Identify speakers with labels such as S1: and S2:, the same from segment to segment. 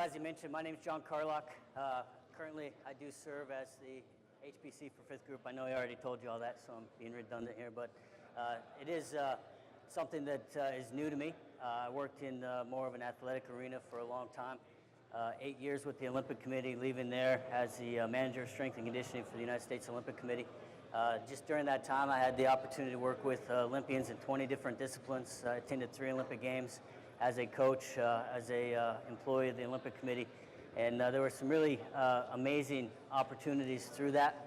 S1: as you mentioned, my name is John Carlock. Currently, I do serve as the HPC for Fifth Group. I know I already told you all that, so I'm being redundant here, but it is something that is new to me. I worked in more of an athletic arena for a long time. 8 years with the Olympic Committee, leaving there as the manager of strength and conditioning for the United States Olympic Committee. Just during that time, I had the opportunity to work with Olympians in 20 different disciplines. I attended 3 Olympic Games as a coach, as a employee of the Olympic Committee, and there were some really amazing opportunities through that.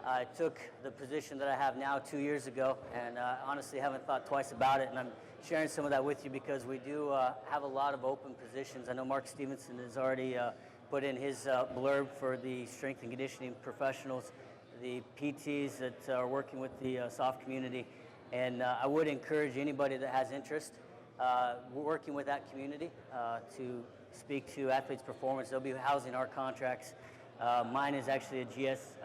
S1: I took the position that I have now 2 years ago, and honestly haven't thought twice about it, and I'm sharing some of that with you because we do have a lot of open positions. I know Mark Stevenson has already put in his blurb for the strength and conditioning professionals, the PTs that are working with the soft community, and I would encourage anybody that has interest working with that community to speak to Athletes Performance. They'll be housing our contracts. Mine is actually a GS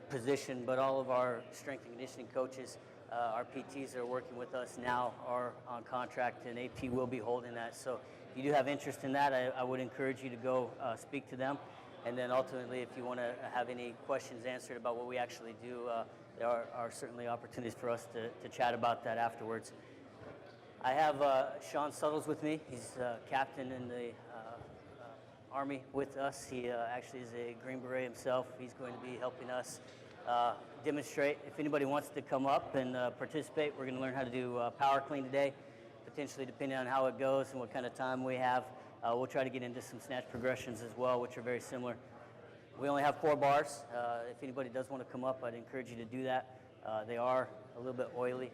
S1: position, but all of our strength and conditioning coaches, our PTs that are working with us now are on contract, and AP will be holding that. So if you do have interest in that, I would encourage you to go speak to them. And then ultimately, if you want to have any questions answered about what we actually do, there are certainly opportunities for us to chat about that afterwards. I have Sean Suttles with me. He's captain in the Army with us. He actually is a Green Beret himself. He's going to be helping us demonstrate. If anybody wants to come up and participate, we're going to learn how to do power clean today, potentially depending on how it goes and what kind of time we have. We'll try to get into some snatch progressions as well, which are very similar. We only have 4 bars. If anybody does want to come up, I'd encourage you to do that. They are a little bit oily,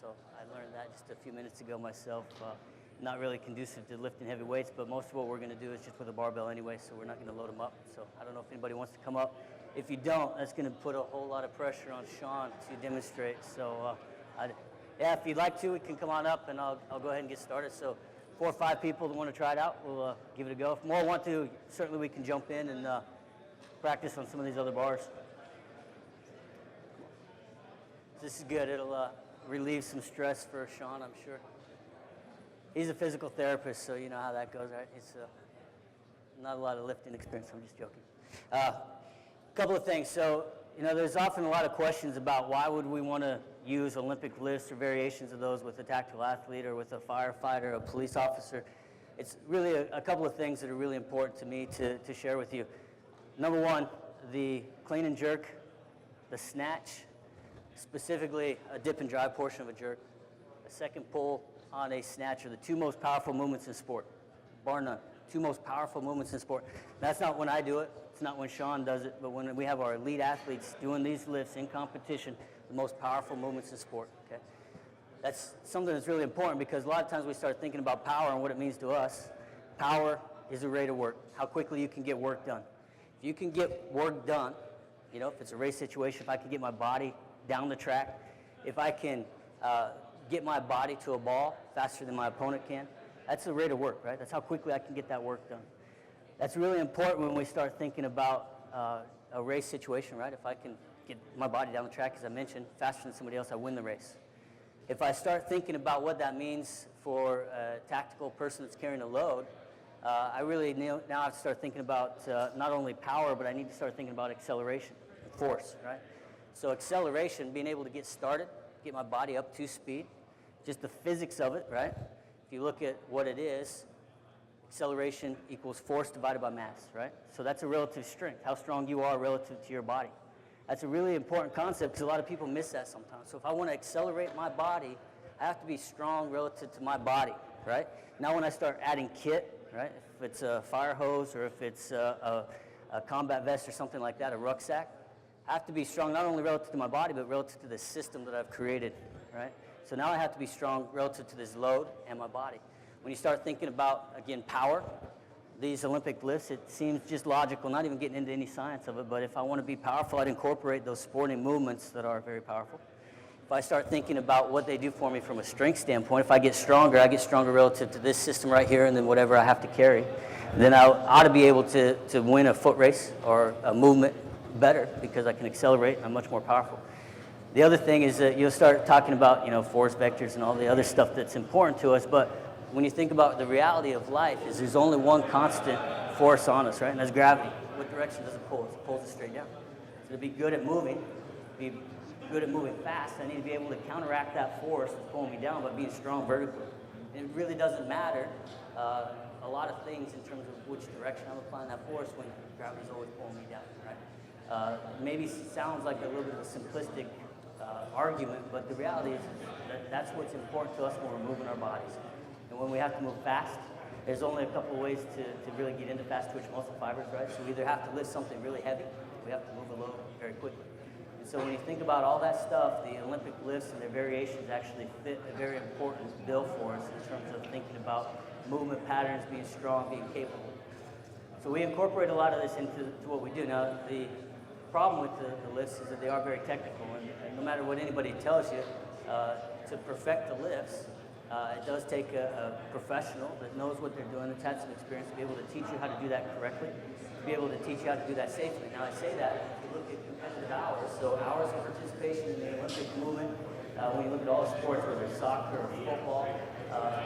S1: so I learned that just a few minutes ago myself. Not really conducive to lifting heavy weights, but most of what we're going to do is just with a barbell anyway, so we're not going to load them up. So I don't know if anybody wants to come up. If you don't, that's going to put a whole lot of pressure on Sean to demonstrate. So yeah, if you'd like to, we can come on up, and I'll go ahead and get started. So 4 or 5 people that want to try it out, we'll give it a go. If more want to, certainly we can jump in and practice on some of these other bars. This is good. It'll relieve some stress for Sean, I'm sure. He's a physical therapist, so you know how that goes, right? It's not a lot of lifting experience. I'm just joking. A couple of things. So, you know, there's often a lot of questions about why would we want to use Olympic lifts or variations of those with a tactical athlete or with a firefighter, a police officer. It's really a couple of things that are really important to me to share with you. Number one, the clean and jerk, the snatch, specifically a dip and drive portion of a jerk, a second pull on a snatch are the 2 most powerful movements in sport, bar none. 2 most powerful movements in sport. That's not when I do it. It's not when Sean does it, but when we have our elite athletes doing these lifts in competition, the most powerful movements in sport, okay? That's something that's really important because a lot of times we start thinking about power and what it means to us. Power is a rate of work, how quickly you can get work done. If you can get work done, you know, if it's a race situation, if I can get my body down the track, if I can get my body to a ball faster than my opponent can, that's the rate of work, right? That's how quickly I can get that work done. That's really important when we start thinking about a race situation, right? If I can get my body down the track, as I mentioned, faster than somebody else, I win the race. If I start thinking about what that means for a tactical person that's carrying a load, I really now have to start thinking about not only power, but I need to start thinking about acceleration, force, right? So acceleration, being able to get started, get my body up to speed, just the physics of it, right? If you look at what it is, acceleration equals force divided by mass, right? So that's a relative strength, how strong you are relative to your body. That's a really important concept because a lot of people miss that sometimes. So if I want to accelerate my body, I have to be strong relative to my body, right? Now when I start adding kit, right, if it's a fire hose or if it's a combat vest or something like that, a rucksack, I have to be strong not only relative to my body, but relative to the system that I've created, right? So now I have to be strong relative to this load and my body. When you start thinking about, again, power, these Olympic lifts, it seems just logical, not even getting into any science of it, but if I want to be powerful, I'd incorporate those sporting movements that are very powerful. If I start thinking about what they do for me from a strength standpoint, if I get stronger, I get stronger relative to this system right here and then whatever I have to carry, then I ought to be able to win a foot race or a movement better because I can accelerate and I'm much more powerful. The other thing is that you'll start talking about, you know, force vectors and all the other stuff that's important to us, but when you think about the reality of life is there's only one constant force on us, right? And that's gravity. What direction does it pull? It pulls it straight down. So to be good at moving, be good at moving fast, I need to be able to counteract that force that's pulling me down by being strong vertically. And it really doesn't matter a lot of things in terms of which direction I'm applying that force when gravity's always pulling me down, right? Maybe sounds like a little bit of a simplistic argument, but the reality is that that's what's important to us when we're moving our bodies. And when we have to move fast, there's only a couple of ways to really get into fast twitch muscle fibers, right? So we either have to lift something really heavy, or we have to move a load very quickly. And so when you think about all that stuff, the Olympic lifts and their variations actually fit a very important bill for us in terms of thinking about movement patterns, being strong, being capable. So we incorporate a lot of this into what we do. Now, the problem with the lifts is that they are very technical, and no matter what anybody tells you, to perfect the lifts, it does take a professional that knows what they're doing, that's had some experience, to be able to teach you how to do that correctly, to be able to teach you how to do that safely. Now, I say that if you look at competitive hours, so hours of participation in the Olympic movement, when you look at all the sports, whether it's soccer or football,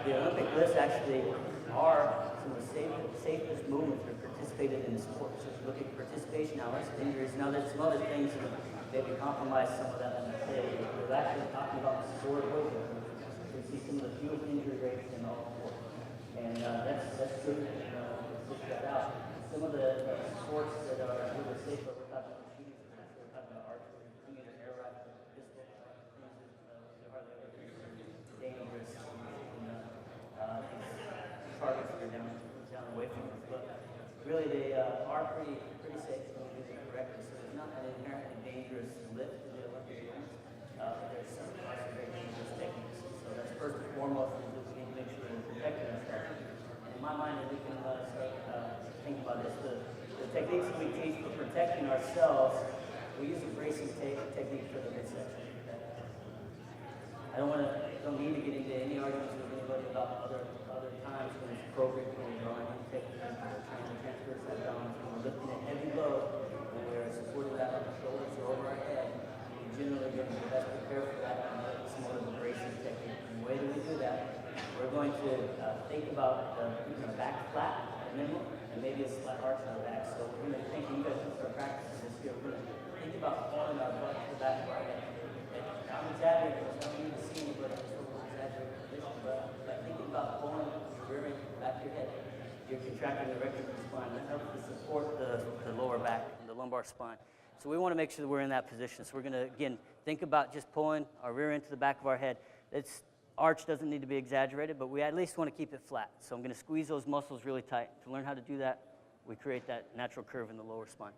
S1: the Olympic lifts actually are some of the safest movements that are participated in the sport. So if you look at participation hours, injuries, now there's some other things that maybe compromise some of that in the day. We're actually talking about the sport of movement. You see some of the fewest injury rates in all sports. And that's true. Let's check that out. Some of the sports that are a little safer, we're talking about shooting, we're talking about archery, either air rifle, pistol, things that are hardly ever dangerous. These targets that are down away from us. But really, they are pretty safe when we do them correctly. So there's not an inherently dangerous lift in the Olympic Games. There's some very dangerous techniques. So that's first and foremost, is that we need to make sure we're protecting ourselves. And in my mind, we can start thinking about this. The techniques that we teach for protecting ourselves, we use a bracing technique for the midsection. I don't need to get into any arguments with anybody about other times when it's appropriate when we're drawing techniques, trying to transfer that balance, when we're lifting a heavy load, when we're supporting that on the shoulders or over our head. We're generally going to be best prepared for that and it's more of a bracing technique. And the way that we do that, we're going to think about keeping our back flat at minimum and maybe a slight arch in our back. So we're going to think, you guys can start practicing this here. We're going to think about pulling our butt to the back of our head. I'm exaggerating, I don't need to see anybody exaggerate position, but by thinking about pulling your rear end back to your head, you're contracting the rectus of the spine. That helps to support the lower back and the lumbar spine. So we want to make sure that we're in that position. So we're going to, again, think about just pulling our rear end to the back of our head. Arch doesn't need to be exaggerated, but we at least want to keep it flat. So I'm going to squeeze those muscles really tight. To learn how to do that, we create that natural curve in the lower spine.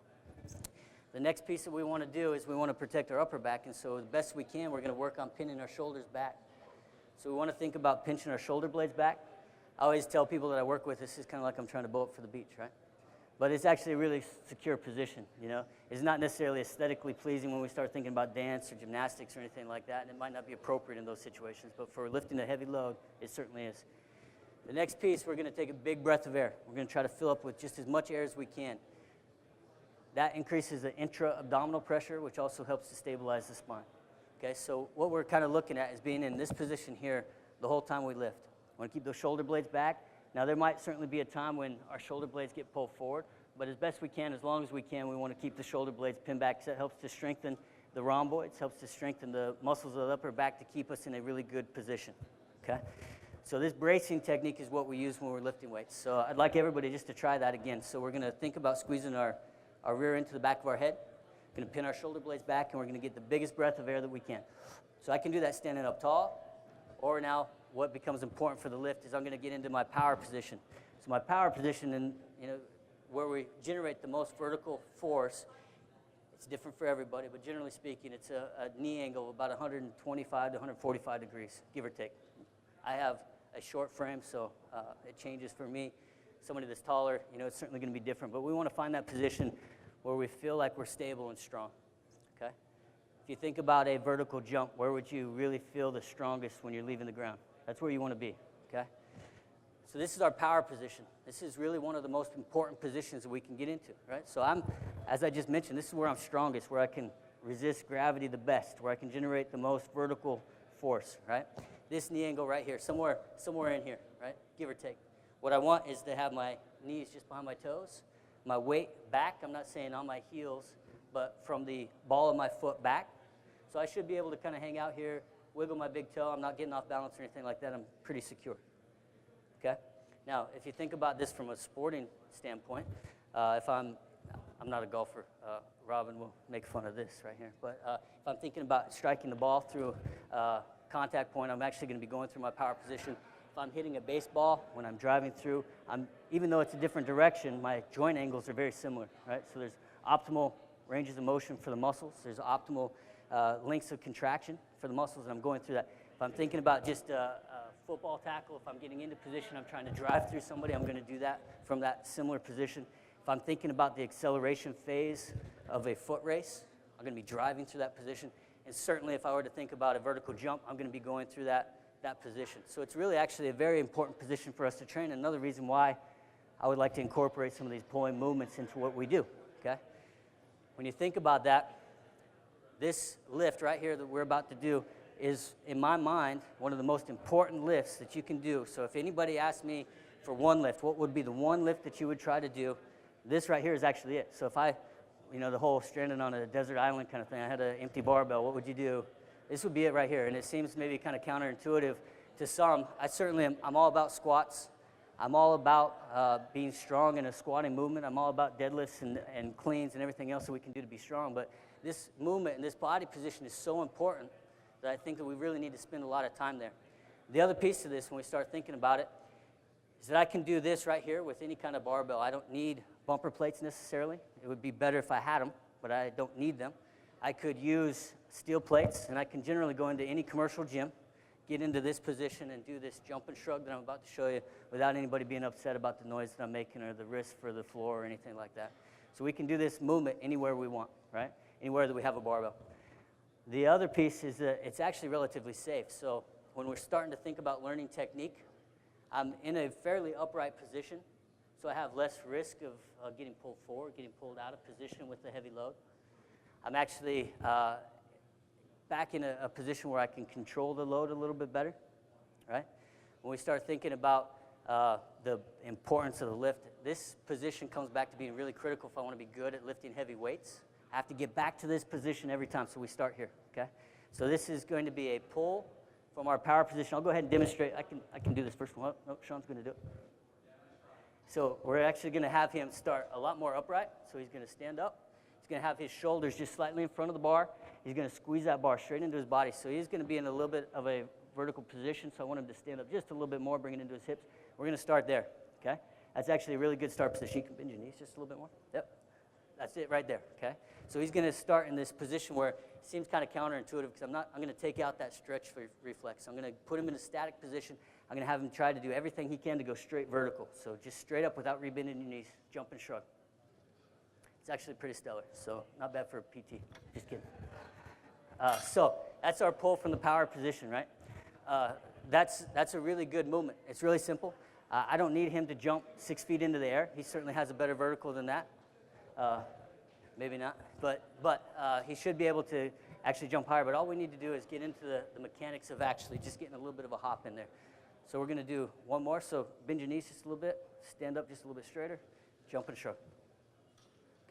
S1: The next piece that we want to do is we want to protect our upper back, and so the best we can, we're going to work on pinning our shoulders back. So we want to think about pinching our shoulder blades back. I always tell people that I work with, this is kind of like I'm trying to bow up for the beach, right? But it's actually a really secure position, you know? It's not necessarily aesthetically pleasing when we start thinking about dance or gymnastics or anything like that, and it might not be appropriate in those situations, but for lifting a heavy load, it certainly is. The next piece, we're going to take a big breath of air. We're going to try to fill up with just as much air as we can. That increases the intra-abdominal pressure, which also helps to stabilize the spine. Okay, so what we're kind of looking at is being in this position here the whole time we lift. We want to keep those shoulder blades back. Now, there might certainly be a time when our shoulder blades get pulled forward, but as best we can, as long as we can, we want to keep the shoulder blades pinned back, because that helps to strengthen the rhomboids, helps to strengthen the muscles of the upper back to keep us in a really good position. Okay? So this bracing technique is what we use when we're lifting weights. So I'd like everybody just to try that again. So we're going to think about squeezing our rear end to the back of our head. We're going to pin our shoulder blades back, and we're going to get the biggest breath of air that we can. So I can do that standing up tall, or now what becomes important for the lift is I'm going to get into my power position. So my power position, and where we generate the most vertical force, it's different for everybody, but generally speaking, it's a knee angle of about 125 to 145 degrees, give or take. I have a short frame, so it changes for me. Somebody that's taller, it's certainly going to be different, but we want to find that position where we feel like we're stable and strong, okay? If you think about a vertical jump, where would you really feel the strongest when you're leaving the ground? That's where you want to be, okay? So this is our power position. This is really one of the most important positions that we can get into, right? So as I just mentioned, this is where I'm strongest, where I can resist gravity the best, where I can generate the most vertical force, right? This knee angle right here, somewhere in here, right? Give or take. What I want is to have my knees just behind my toes. My weight back, I'm not saying on my heels, but from the ball of my foot back. So I should be able to kind of hang out here, wiggle my big toe. I'm not getting off balance or anything like that. I'm pretty secure. Okay? Now, if you think about this from a sporting standpoint, if I'm not a golfer, Robin will make fun of this right here, but if I'm thinking about striking the ball through contact point, I'm actually going to be going through my power position. If I'm hitting a baseball, when I'm driving through, even though it's a different direction, my joint angles are very similar, right? So there's optimal ranges of motion for the muscles. There's optimal lengths of contraction for the muscles, and I'm going through that. If I'm thinking about just a football tackle, if I'm getting into position, I'm trying to drive through somebody, I'm going to do that from that similar position. If I'm thinking about the acceleration phase of a foot race, I'm going to be driving through that position. And certainly if I were to think about a vertical jump, I'm going to be going through that position. So it's really actually a very important position for us to train. Another reason why I would like to incorporate some of these pulling movements into what we do, okay? When you think about that, this lift right here that we're about to do is, in my mind, one of the most important lifts that you can do. So if anybody asked me for one lift, what would be the one lift that you would try to do? This right here is actually it. So if I, the whole stranded on a desert island kind of thing, I had an empty barbell, what would you do? This would be it right here. And it seems maybe kind of counterintuitive to some. I certainly am, I'm all about squats. I'm all about being strong in a squatting movement. I'm all about deadlifts and cleans and everything else that we can do to be strong. But this movement and this body position is so important that I think that we really need to spend a lot of time there. The other piece of this, when we start thinking about it, is that I can do this right here with any kind of barbell. I don't need bumper plates necessarily. It would be better if I had them, but I don't need them. I could use steel plates, and I can generally go into any commercial gym, get into this position, and do this jump and shrug that I'm about to show you without anybody being upset about the noise that I'm making or the risk for the floor or anything like that. So we can do this movement anywhere we want, right? Anywhere that we have a barbell. The other piece is that it's actually relatively safe. So when we're starting to think about learning technique, I'm in a fairly upright position, so I have less risk of getting pulled forward, getting pulled out of position with the heavy load. I'm actually back in a position where I can control the load a little bit better, right? When we start thinking about the importance of the lift, this position comes back to being really critical if I want to be good at lifting heavy weights. I have to get back to this position every time, so we start here, okay? So this is going to be a pull from our power position. I'll go ahead and demonstrate. I can do this first one. Oh, no, Sean's going to do it. So we're actually going to have him start a lot more upright. So he's going to stand up. He's going to have his shoulders just slightly in front of the bar. He's going to squeeze that bar straight into his body. So he's going to be in a little bit of a vertical position. So I want him to stand up just a little bit more, bring it into his hips. We're going to start there, okay? That's actually a really good start position. You can bend your knees just a little bit more. Yep. That's it right there, okay? So he's going to start in this position where it seems kind of counterintuitive because I'm going to take out that stretch reflex. I'm going to put him in a static position. I'm going to have him try to do everything he can to go straight vertical. So just straight up without rebending your knees, jump and shrug. It's actually pretty stellar, so not bad for a PT. Just kidding. So that's our pull from the power position, right? That's a really good movement. It's really simple. I don't need him to jump 6 feet into the air. He certainly has a better vertical than that. Maybe not, but he should be able to actually jump higher. But all we need to do is get into the mechanics of actually just getting a little bit of a hop in there. So we're going to do one more. So bend your knees just a little bit, stand up just a little bit straighter, jump and shrug.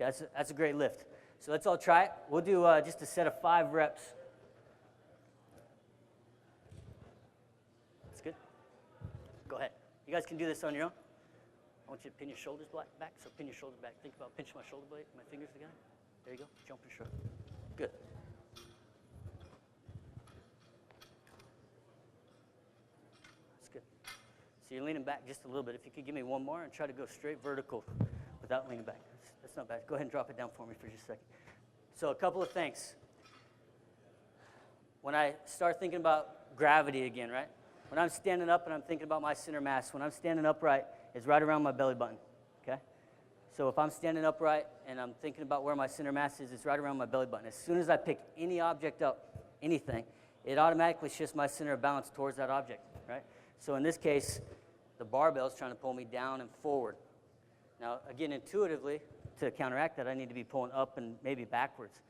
S1: Okay, that's a great lift. So let's all try it. We'll do just a set of 5 reps. That's good. Go ahead. You guys can do this on your own. I want you to pin your shoulders back, so pin your shoulders back. Think about pinching my shoulder blade, my fingers together. There you go, jump and shrug. Good. That's good. So you're leaning back just a little bit. If you could give me one more and try to go straight vertical without leaning back. That's not bad. Go ahead and drop it down for me for just a second. So a couple of things. When I start thinking about gravity again, right? When I'm standing up and I'm thinking about my center mass, when I'm standing upright, it's right around my belly button, okay? So if I'm standing upright and I'm thinking about where my center mass is, it's right around my belly button. As soon as I pick any object up, anything, it automatically shifts my center of balance towards that object, right? So in this case, the barbell is trying to pull me down and forward. Now, again, intuitively, to counteract that, I need to be pulling up and maybe backwards.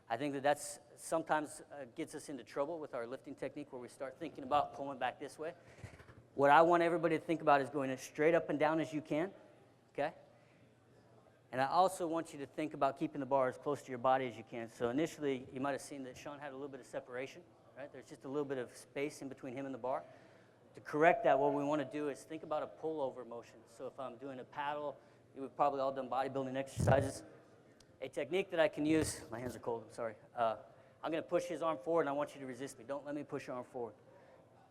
S1: I think that's sometimes gets us into trouble with our lifting technique where we start thinking about pulling back this way. What I want everybody to think about is going as straight up and down as you can, okay? And I also want you to think about keeping the bar as close to your body as you can. So initially, you might have seen that Sean had a little bit of separation, right? There's just a little bit of space in between him and the bar. To correct that, what we want to do is think about a pullover motion. So if I'm doing a paddle, we've probably all done bodybuilding exercises. A technique that I can use, my hands are cold, I'm sorry. I'm going to push his arm forward, and I want you to resist me. Don't let me push your arm forward.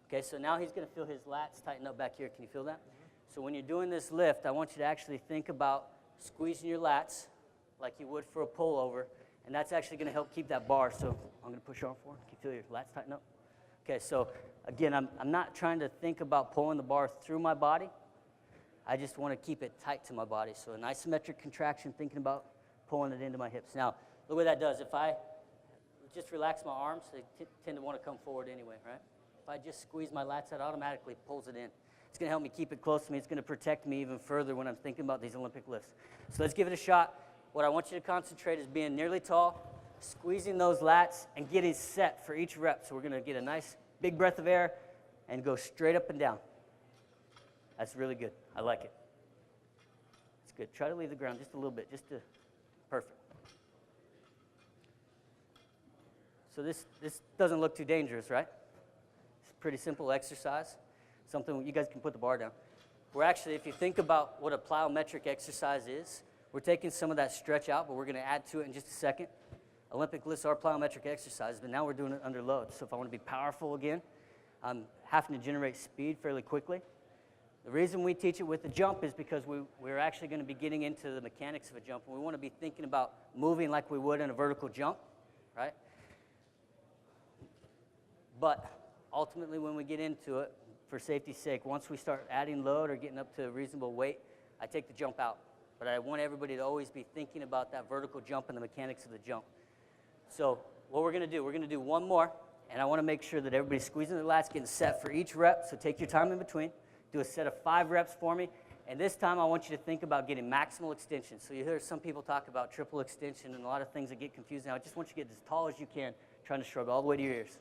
S1: Okay, so now he's going to feel his lats tighten up back here. Can you feel that? So when you're doing this lift, I want you to actually think about squeezing your lats like you would for a pullover, and that's actually going to help keep that bar. So I'm going to push your arm forward. Can you feel your lats tighten up? Okay, so again, I'm not trying to think about pulling the bar through my body. I just want to keep it tight to my body. So an isometric contraction, thinking about pulling it into my hips. Now, look what that does. If I just relax my arms, they tend to want to come forward anyway, right? If I just squeeze my lats, that automatically pulls it in. It's going to help me keep it close to me. It's going to protect me even further when I'm thinking about these Olympic lifts. So let's give it a shot. What I want you to concentrate is being nearly tall, squeezing those lats, and getting set for each rep. So we're going to get a nice big breath of air and go straight up and down. That's really good. I like it. It's good. Try to leave the ground just a little bit, perfect. So this doesn't look too dangerous, right? It's a pretty simple exercise. Something you guys can put the bar down. We're actually, if you think about what a plyometric exercise is, we're taking some of that stretch out, but we're going to add to it in just a second. Olympic lifts are plyometric exercises, but now we're doing it under load. So if I want to be powerful again, I'm having to generate speed fairly quickly. The reason we teach it with the jump is because we're actually going to be getting into the mechanics of a jump, and we want to be thinking about moving like we would in a vertical jump, right? But ultimately, when we get into it, for safety's sake, once we start adding load or getting up to a reasonable weight, I take the jump out. But I want everybody to always be thinking about that vertical jump and the mechanics of the jump. So what we're going to do one more, and I want to make sure that everybody's squeezing their lats, getting set for each rep. So take your time in between. Do a set of 5 reps for me. And this time I want you to think about getting maximal extension. So you hear some people talk about triple extension and a lot of things that get confused now. I just want you to get as tall as you can, trying to shrug all the way to your ears.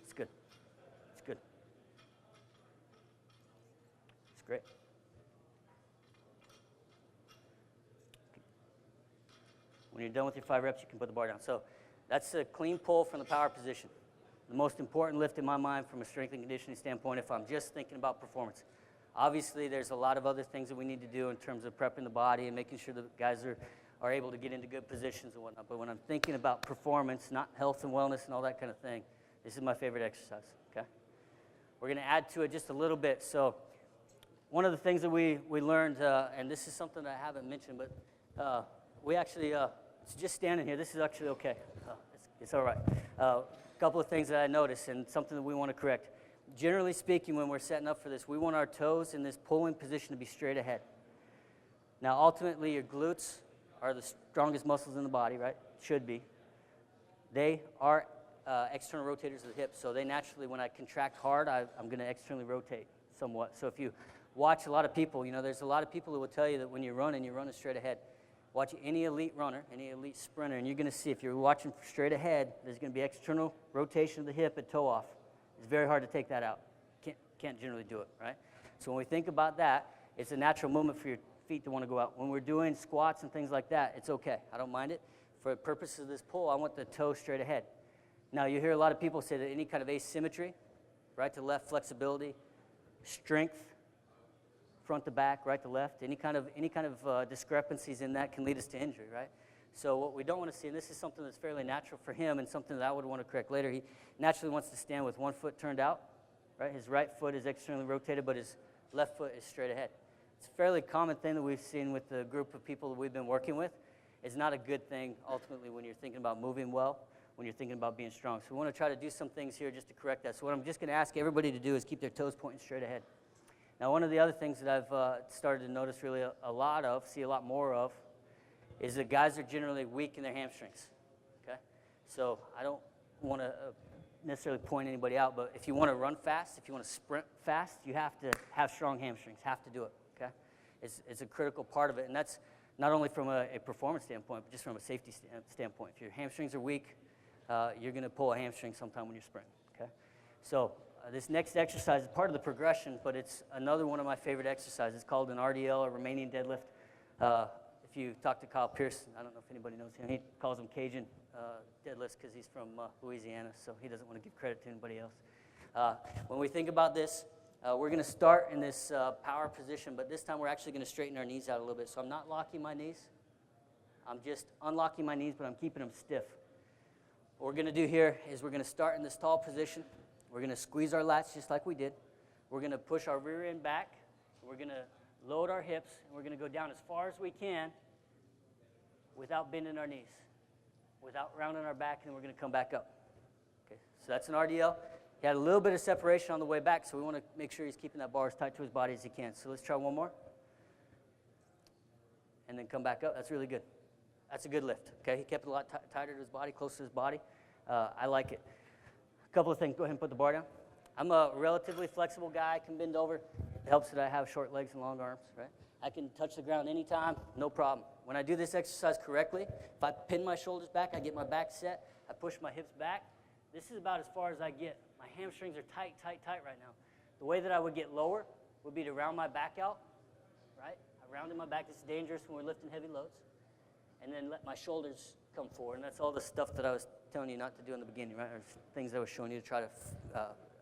S1: It's good. It's good. It's great. When you're done with your 5 reps, you can put the bar down. So that's a clean pull from the power position. The most important lift in my mind from a strength and conditioning standpoint if I'm just thinking about performance. Obviously, there's a lot of other things that we need to do in terms of prepping the body and making sure that guys are able to get into good positions and whatnot. But when I'm thinking about performance, not health and wellness and all that kind of thing, this is my favorite exercise, okay? We're going to add to it just a little bit. So one of the things that we learned, and this is something that I haven't mentioned, but we actually, just standing here, this is actually okay. It's all right. Couple of things that I noticed and something that we want to correct. Generally speaking, when we're setting up for this, we want our toes in this pulling position to be straight ahead. Now, ultimately, your glutes are the strongest muscles in the body, right? Should be. They are external rotators of the hips, so they naturally, when I contract hard, I'm going to externally rotate somewhat. So if you watch a lot of people, there's a lot of people who will tell you that when you're running straight ahead. Watch any elite runner, any elite sprinter, and you're going to see if you're watching straight ahead, there's going to be external rotation of the hip at toe off. It's very hard to take that out. Can't generally do it, right? So when we think about that, it's a natural movement for your feet to want to go out. When we're doing squats and things like that, it's okay. I don't mind it. For the purposes of this pull, I want the toe straight ahead. Now, you hear a lot of people say that any kind of asymmetry, right to left flexibility, strength, front to back, right to left, any kind of discrepancies in that can lead us to injury, right? So what we don't want to see, and this is something that's fairly natural for him and something that I would want to correct later, he naturally wants to stand with one foot turned out, right? His right foot is externally rotated, but his left foot is straight ahead. It's a fairly common thing that we've seen with the group of people that we've been working with. It's not a good thing, ultimately, when you're thinking about moving well, when you're thinking about being strong. So we want to try to do some things here just to correct that. So what I'm just going to ask everybody to do is keep their toes pointing straight ahead. Now, one of the other things that I've started to notice really a lot of, see a lot more of, is that guys are generally weak in their hamstrings, okay? So I don't want to necessarily point anybody out, but if you want to run fast, if you want to sprint fast, you have to have strong hamstrings, have to do it, okay? It's a critical part of it, and that's not only from a performance standpoint, but just from a safety standpoint. If your hamstrings are weak, you're going to pull a hamstring sometime when you're sprinting, okay? So This next exercise is part of the progression, but it's another one of my favorite exercises. It's called an RDL, or Romanian deadlift. If you talk to Kyle Pearson, I don't know if anybody knows him, he calls them Cajun deadlifts because he's from Louisiana, so he doesn't want to give credit to anybody else. When we think about this, we're going to start in this power position, but this time we're actually going to straighten our knees out a little bit. So I'm not locking my knees. I'm just unlocking my knees, but I'm keeping them stiff. What we're going to do here is we're going to start in this tall position. We're going to squeeze our lats just like we did. We're going to push our rear end back. We're going to load our hips, and we're going to go down as far as we can without bending our knees, without rounding our back, and then we're going to come back up. Okay, so that's an RDL. He had a little bit of separation on the way back, so we want to make sure he's keeping that bar as tight to his body as he can. So let's try one more. And then come back up. That's really good. That's a good lift. Okay, he kept it a lot tighter to his body, close to his body. I like it. A couple of things. Go ahead and put the bar down. I'm a relatively flexible guy. I can bend over. It helps that I have short legs and long arms, right? I can touch the ground anytime, no problem. When I do this exercise correctly, if I pin my shoulders back, I get my back set, I push my hips back. This is about as far as I get. My hamstrings are tight, tight, tight right now. The way that I would get lower would be to round my back out, right? I rounded my back. This is dangerous when we're lifting heavy loads. And then let my shoulders come forward. And that's all the stuff that I was telling you not to do in the beginning, right? Or things I was showing you to try to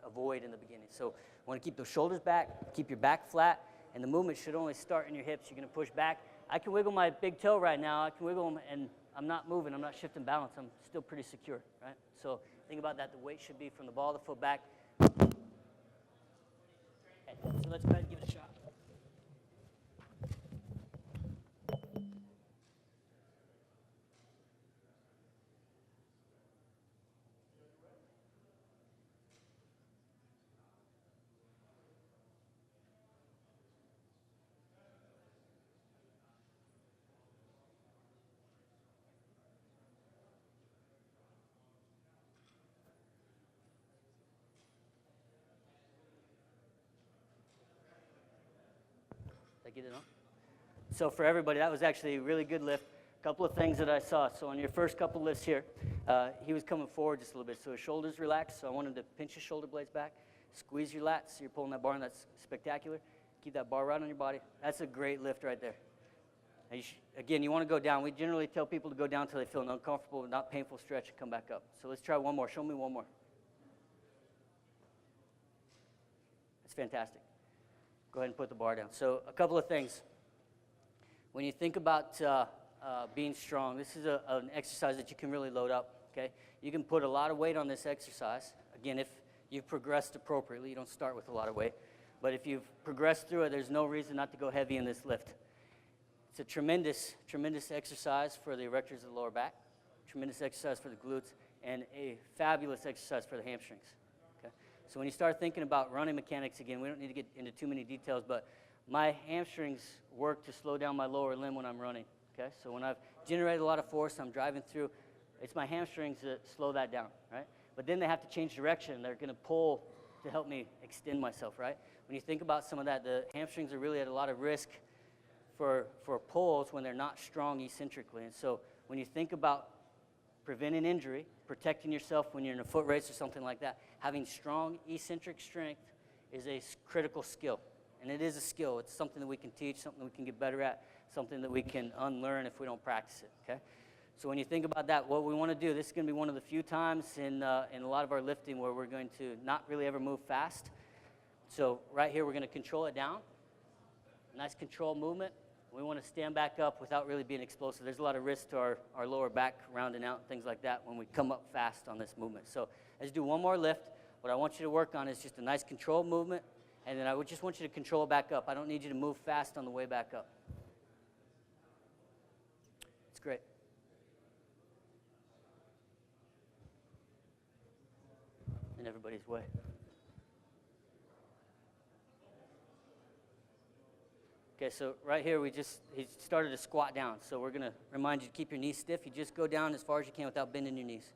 S1: avoid in the beginning. So you want to keep those shoulders back, keep your back flat, and the movement should only start in your hips. You're going to push back. I can wiggle my big toe right now. I can wiggle them, and I'm not moving. I'm not shifting balance. I'm still pretty secure, right? So think about that. The weight should be from the ball of the foot back. Okay, so let's go ahead and give it a shot. Did I get it on? So for everybody, that was actually a really good lift. A couple of things that I saw. So on your first couple lifts here, he was coming forward just a little bit. So his shoulders relaxed. So I want him to pinch his shoulder blades back. Squeeze your lats. So you're pulling that bar, and that's spectacular. Keep that bar right on your body. That's a great lift right there. Now again, you want to go down. We generally tell people to go down until they feel an uncomfortable, not painful stretch and come back up. So let's try one more. Show me one more. That's fantastic. Go ahead and put the bar down. So a couple of things. When you think about being strong, this is an exercise that you can really load up, okay? You can put a lot of weight on this exercise. Again, if you've progressed appropriately, you don't start with a lot of weight. But if you've progressed through it, there's no reason not to go heavy in this lift. It's a tremendous, tremendous exercise for the erectors of the lower back, tremendous exercise for the glutes, and a fabulous exercise for the hamstrings. So when you start thinking about running mechanics again, we don't need to get into too many details, but my hamstrings work to slow down my lower limb when I'm running, okay? So when I've generated a lot of force, I'm driving through, it's my hamstrings that slow that down, right? But then they have to change direction. They're going to pull to help me extend myself, right? When you think about some of that, the hamstrings are really at a lot of risk for pulls when they're not strong eccentrically. And so when you think about preventing injury, protecting yourself when you're in a foot race or something like that, having strong eccentric strength is a critical skill. And it is a skill. It's something that we can teach, something we can get better at, something that we can unlearn if we don't practice it, okay? So when you think about that, what we want to do, this is going to be one of the few times in a lot of our lifting where we're going to not really ever move fast. So right here, we're going to control it down. Nice control movement. We want to stand back up without really being explosive. There's a lot of risk to our lower back rounding out, things like that, when we come up fast on this movement. So let's do one more lift. What I want you to work on is just a nice control movement, and then I would just want you to control it back up. I don't need you to move fast on the way back up. It's great. In everybody's way. Okay, so right here he started to squat down. So we're going to remind you to keep your knees stiff. You just go down as far as you can without bending your knees.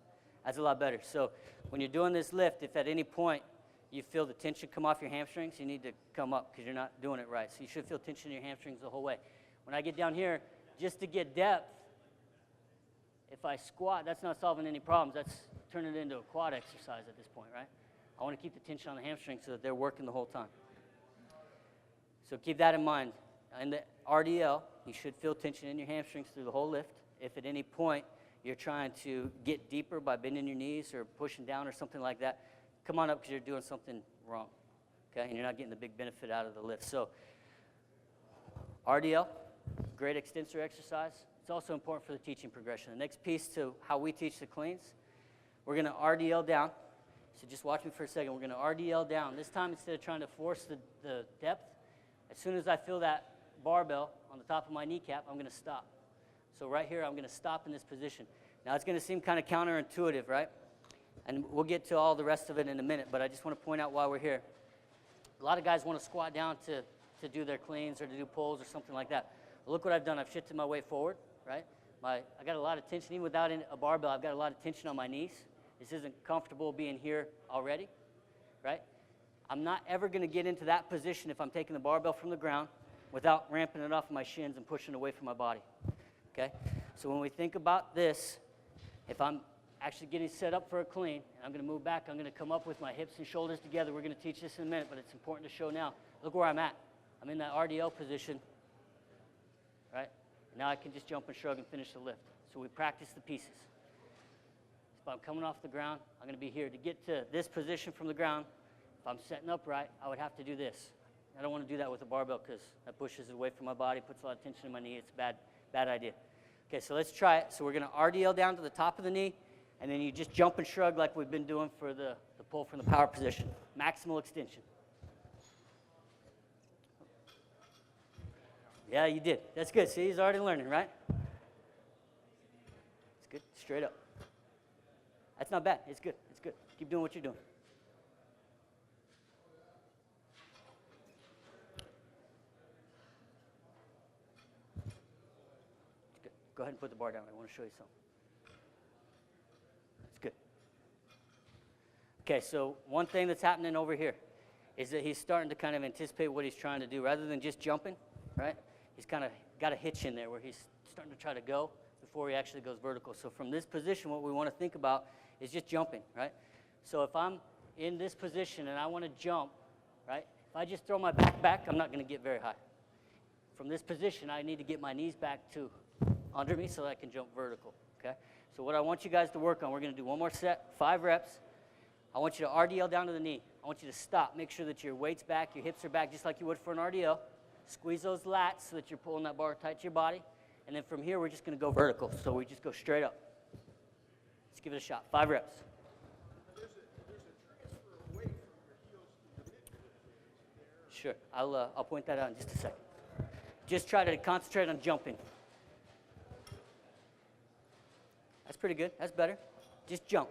S1: That's a lot better. So when you're doing this lift, if at any point you feel the tension come off your hamstrings, you need to come up because you're not doing it right. So you should feel tension in your hamstrings the whole way. When I get down here, just to get depth, if I squat, that's not solving any problems. That's turning it into a quad exercise at this point, right? I want to keep the tension on the hamstring so that they're working the whole time. So keep that in mind. In the RDL, you should feel tension in your hamstrings through the whole lift. If at any point you're trying to get deeper by bending your knees or pushing down or something like that, come on up because you're doing something wrong, okay? And you're not getting the big benefit out of the lift. So RDL, great extensor exercise. It's also important for the teaching progression. The next piece to how we teach the cleans, we're going to RDL down. So just watch me for a second. We're going to RDL down. This time, instead of trying to force the depth, as soon as I feel that barbell on the top of my kneecap, I'm going to stop. So right here, I'm going to stop in this position. Now, it's going to seem kind of counterintuitive, right? And we'll get to all the rest of it in a minute, but I just want to point out why we're here. A lot of guys want to squat down to do their cleans or to do pulls or something like that. Well, look what I've done. I've shifted my weight forward, right? I got a lot of tension. Even without a barbell, I've got a lot of tension on my knees. This isn't comfortable being here already, right? I'm not ever going to get into that position if I'm taking the barbell from the ground without ramping it off my shins and pushing away from my body, okay? So when we think about this, if I'm actually getting set up for a clean, and I'm going to move back, I'm going to come up with my hips and shoulders together. We're going to teach this in a minute, but it's important to show now. Look where I'm at. I'm in that RDL position, right? Now I can just jump and shrug and finish the lift. So we practice the pieces. If I'm coming off the ground, I'm going to be here. To get to this position from the ground, if I'm setting upright, I would have to do this. I don't want to do that with a barbell because that pushes it away from my body, puts a lot of tension in my knee. It's a bad idea. Okay, so let's try it. So we're going to RDL down to the top of the knee, and then you just jump and shrug like we've been doing for the pull from the power position. Maximal extension. Yeah, you did. That's good. See, he's already learning, right? It's good. Straight up. That's not bad. It's good. It's good. Keep doing what you're doing. It's good. Go ahead and put the bar down. I want to show you something. It's good. Okay, so one thing that's happening over here is that he's starting to kind of anticipate what he's trying to do. Rather than just jumping, right? He's kind of got a hitch in there where he's starting to try to go before he actually goes vertical. So from this position, what we want to think about is just jumping, right? So if I'm in this position and I want to jump, right? If I just throw my back, I'm not going to get very high. From this position, I need to get my knees back to under me so that I can jump vertical, okay? So what I want you guys to work on, we're going to do one more set, 5 reps. I want you to RDL down to the knee. I want you to stop. Make sure that your weight's back, your hips are back, just like you would for an RDL. Squeeze those lats so that you're pulling that bar tight to your body. And then from here, we're just going to go vertical. So we just go straight up. Let's give it a shot. 5 reps.
S2: There's a transfer of weight from your heels to the midfoot.
S1: Sure. I'll point that out in just a second. Just try to concentrate on jumping. That's pretty good. That's better. Just jump.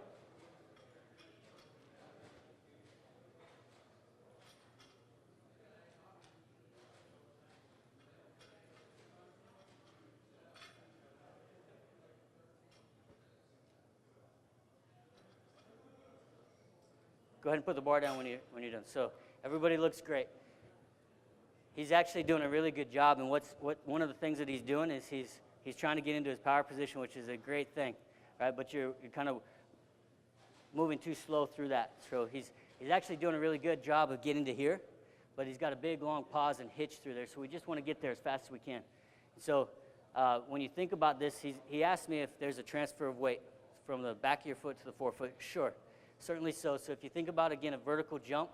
S1: Go ahead and put the bar down when you're done. So everybody looks great. He's actually doing a really good job, and one of the things that he's doing is he's trying to get into his power position, which is a great thing, right? But you're kind of moving too slow through that. So he's actually doing a really good job of getting to here, but he's got a big long pause and hitch through there. So we just want to get there as fast as we can. So when you think about this, he asked me if there's a transfer of weight from the back of your foot to the forefoot. Sure. Certainly so. So if you think about, again, a vertical jump,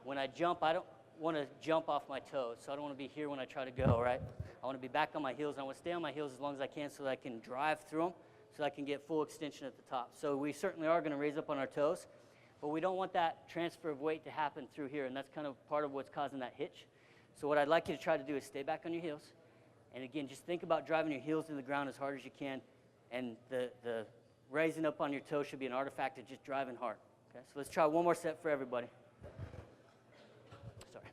S1: when I jump, I don't want to jump off my toes. So I don't want to be here when I try to go, right? I want to be back on my heels. I want to stay on my heels as long as I can so that I can drive through them, so I can get full extension at the top. So we certainly are going to raise up on our toes, but we don't want that transfer of weight to happen through here, and that's kind of part of what's causing that hitch. So what I'd like you to try to do is stay back on your heels. And again, just think about driving your heels into the ground as hard as you can, and the raising up on your toes should be an artifact of just driving hard. Okay, so let's try one more set for everybody. Sorry.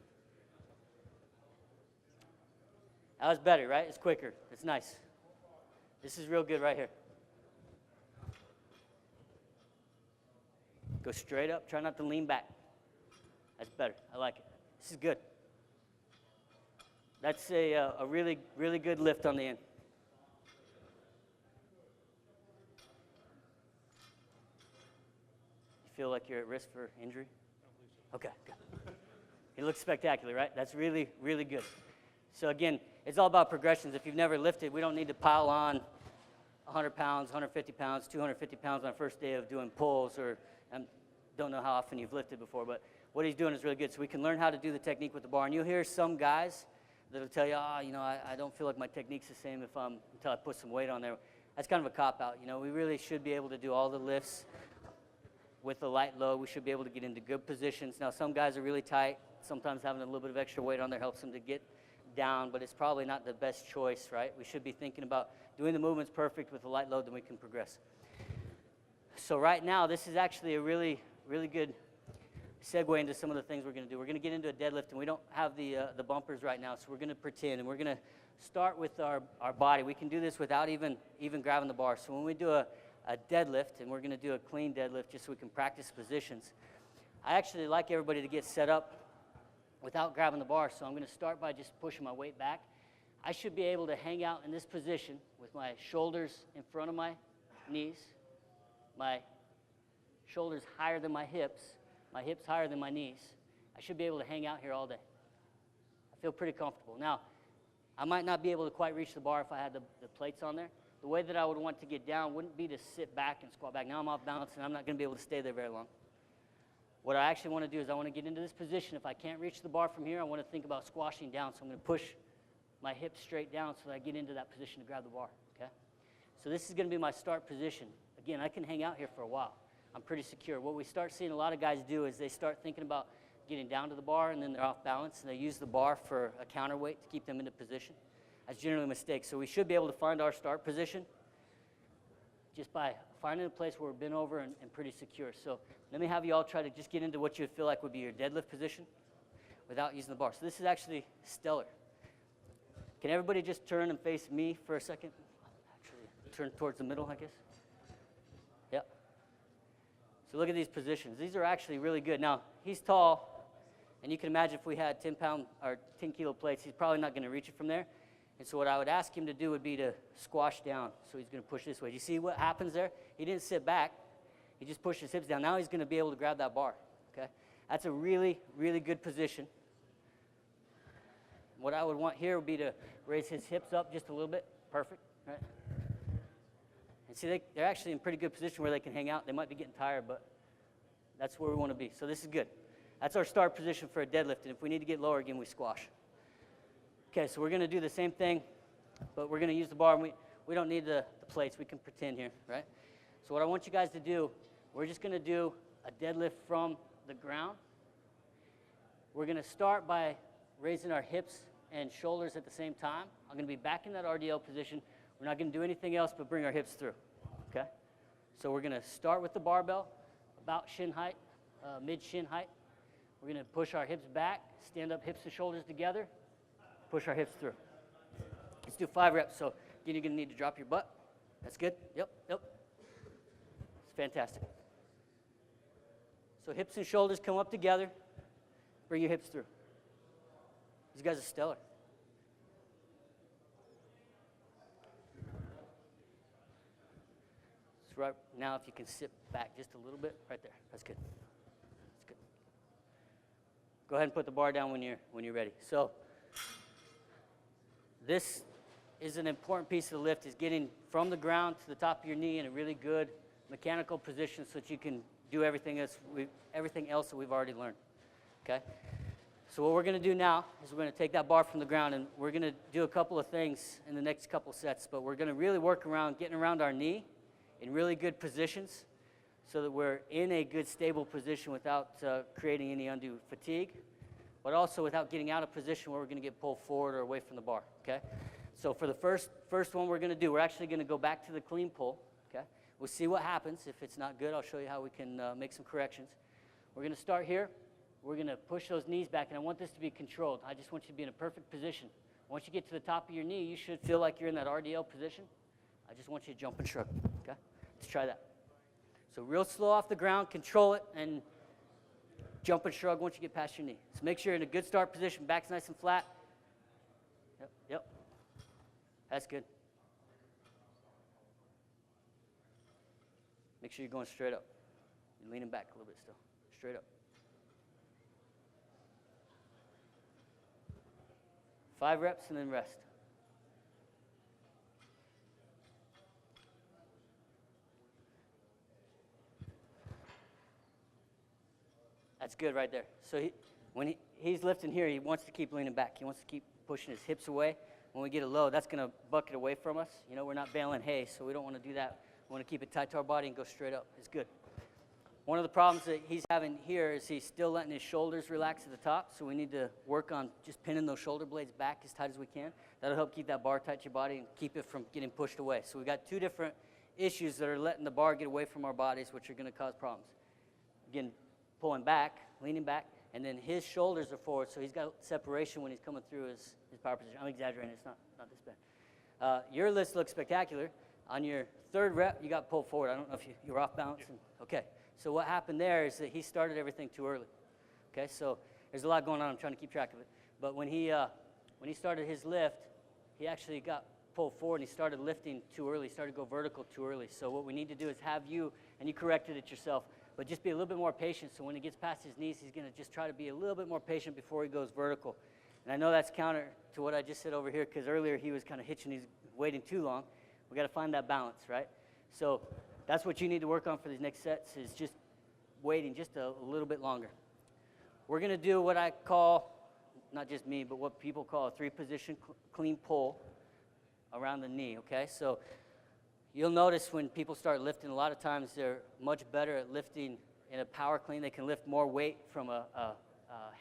S1: That was better, right? It's quicker. It's nice. This is real good right here. Go straight up. Try not to lean back. That's better. I like it. This is good. That's a really, really good lift on the end. Feel like you're at risk for injury? Okay, good. He looks spectacular, right? That's really, really good. So again, it's all about progressions. If you've never lifted, we don't need to pile on 100 pounds, 150 pounds, 250 pounds on our first day of doing pulls, or I don't know how often you've lifted before, but what he's doing is really good. So we can learn how to do the technique with the bar. And you'll hear some guys that'll tell you, I don't feel like my technique's the same until I put some weight on there. That's kind of a cop-out. We really should be able to do all the lifts with the light load. We should be able to get into good positions. Now, some guys are really tight. Sometimes having a little bit of extra weight on there helps them to get down, but it's probably not the best choice, right? We should be thinking about doing the movements perfect with the light load, then we can progress. So right now, this is actually a really, really good segue into some of the things we're going to do. We're going to get into a deadlift, and we don't have the bumpers right now, so we're going to pretend, and we're going to start with our body. We can do this without even grabbing the bar. So when we do a deadlift, and we're going to do a clean deadlift just so we can practice positions, I actually like everybody to get set up without grabbing the bar, so I'm going to start by just pushing my weight back. I should be able to hang out in this position with my shoulders in front of my knees, my shoulders higher than my hips higher than my knees. I should be able to hang out here all day. I feel pretty comfortable. Now, I might not be able to quite reach the bar if I had the plates on there. The way that I would want to get down wouldn't be to sit back and squat back. Now I'm off balance, and I'm not going to be able to stay there very long. What I actually want to do is I want to get into this position. If I can't reach the bar from here, I want to think about squashing down. So I'm going to push my hips straight down so that I get into that position to grab the bar, okay? So this is going to be my start position. Again, I can hang out here for a while. I'm pretty secure. What we start seeing a lot of guys do is they start thinking about getting down to the bar, and then they're off balance, and they use the bar for a counterweight to keep them into position. That's generally a mistake. So we should be able to find our start position just by finding a place where we're bent over and pretty secure. So let me have you all try to just get into what you would feel like would be your deadlift position without using the bar. So this is actually stellar. Can everybody just turn and face me for a second? Actually, turn towards the middle, I guess. Yep. So look at these positions. These are actually really good. Now, he's tall, and you can imagine if we had 10-pound or 10-kilo plates, he's probably not going to reach it from there. And so what I would ask him to do would be to squash down. So he's going to push this way. Do you see what happens there? He didn't sit back. He just pushed his hips down. Now he's going to be able to grab that bar, okay? That's a really, really good position. What I would want here would be to raise his hips up just a little bit. Perfect, right? And see, they're actually in pretty good position where they can hang out. They might be getting tired, but that's where we want to be. So this is good. That's our start position for a deadlift. And if we need to get lower again, we squash. Okay, so we're going to do the same thing, but we're going to use the bar. And we don't need the plates. We can pretend here, right? So what I want you guys to do, we're just going to do a deadlift from the ground. We're going to start by raising our hips and shoulders at the same time. I'm going to be back in that RDL position. We're not going to do anything else but bring our hips through, okay? So we're going to start with the barbell, about shin height, mid-shin height. We're going to push our hips back, stand up hips and shoulders together, push our hips through. Let's do 5 reps. So again, you're going to need to drop your butt. That's good. Yep. It's fantastic. So hips and shoulders come up together. Bring your hips through. These guys are stellar. So right now, if you can sit back just a little bit, right there. That's good. That's good. Go ahead and put the bar down when you're ready. So this is an important piece of the lift, is getting from the ground to the top of your knee in a really good mechanical position so that you can do everything else that we've already learned, okay? So what we're going to do now is we're going to take that bar from the ground, and we're going to do a couple of things in the next couple sets, but we're going to really work around getting around our knee in really good positions so that we're in a good, stable position without creating any undue fatigue, but also without getting out of position where we're going to get pulled forward or away from the bar, okay? So for the first one we're going to do, we're actually going to go back to the clean pull, okay? We'll see what happens. If it's not good, I'll show you how we can make some corrections. We're going to start here. We're going to push those knees back, and I want this to be controlled. I just want you to be in a perfect position. Once you get to the top of your knee, you should feel like you're in that RDL position. I just want you to jump and shrug, okay? Let's try that. So real slow off the ground, control it, and jump and shrug once you get past your knee. So make sure you're in a good start position, back's nice and flat. Yep. That's good. Make sure you're going straight up. You're leaning back a little bit still. Straight up. 5 reps and then rest. That's good right there. So when he's lifting here, he wants to keep leaning back. He wants to keep pushing his hips away. When we get it low, that's going to bucket away from us. You know, we're not baling hay, so we don't want to do that. We want to keep it tight to our body and go straight up. It's good. One of the problems that he's having here is he's still letting his shoulders relax at the top, so we need to work on just pinning those shoulder blades back as tight as we can. That'll help keep that bar tight to your body and keep it from getting pushed away. So we got 2 different issues that are letting the bar get away from our bodies, which are going to cause problems. Again, pulling back, leaning back, and then his shoulders are forward, so he's got separation when he's coming through his power position. I'm exaggerating, it's not this bad. Your list looks spectacular. On your 3rd rep, you got pulled forward. I don't know if you were off balance. Okay, so what happened there is that he started everything too early. Okay, so there's a lot going on. I'm trying to keep track of it. But when he started his lift, he actually got pulled forward and he started lifting too early. He started to go vertical too early. So what we need to do is have you, and you corrected it yourself, but just be a little bit more patient. So when he gets past his knees, he's going to just try to be a little bit more patient before he goes vertical. And I know that's counter to what I just said over here, because earlier he was kind of hitching, he's waiting too long. We got to find that balance, right? So that's what you need to work on for these next sets, is just waiting just a little bit longer. We're going to do what I call, not just me, but what people call a 3-position clean pull around the knee, okay? So you'll notice when people start lifting, a lot of times they're much better at lifting in a power clean. They can lift more weight from a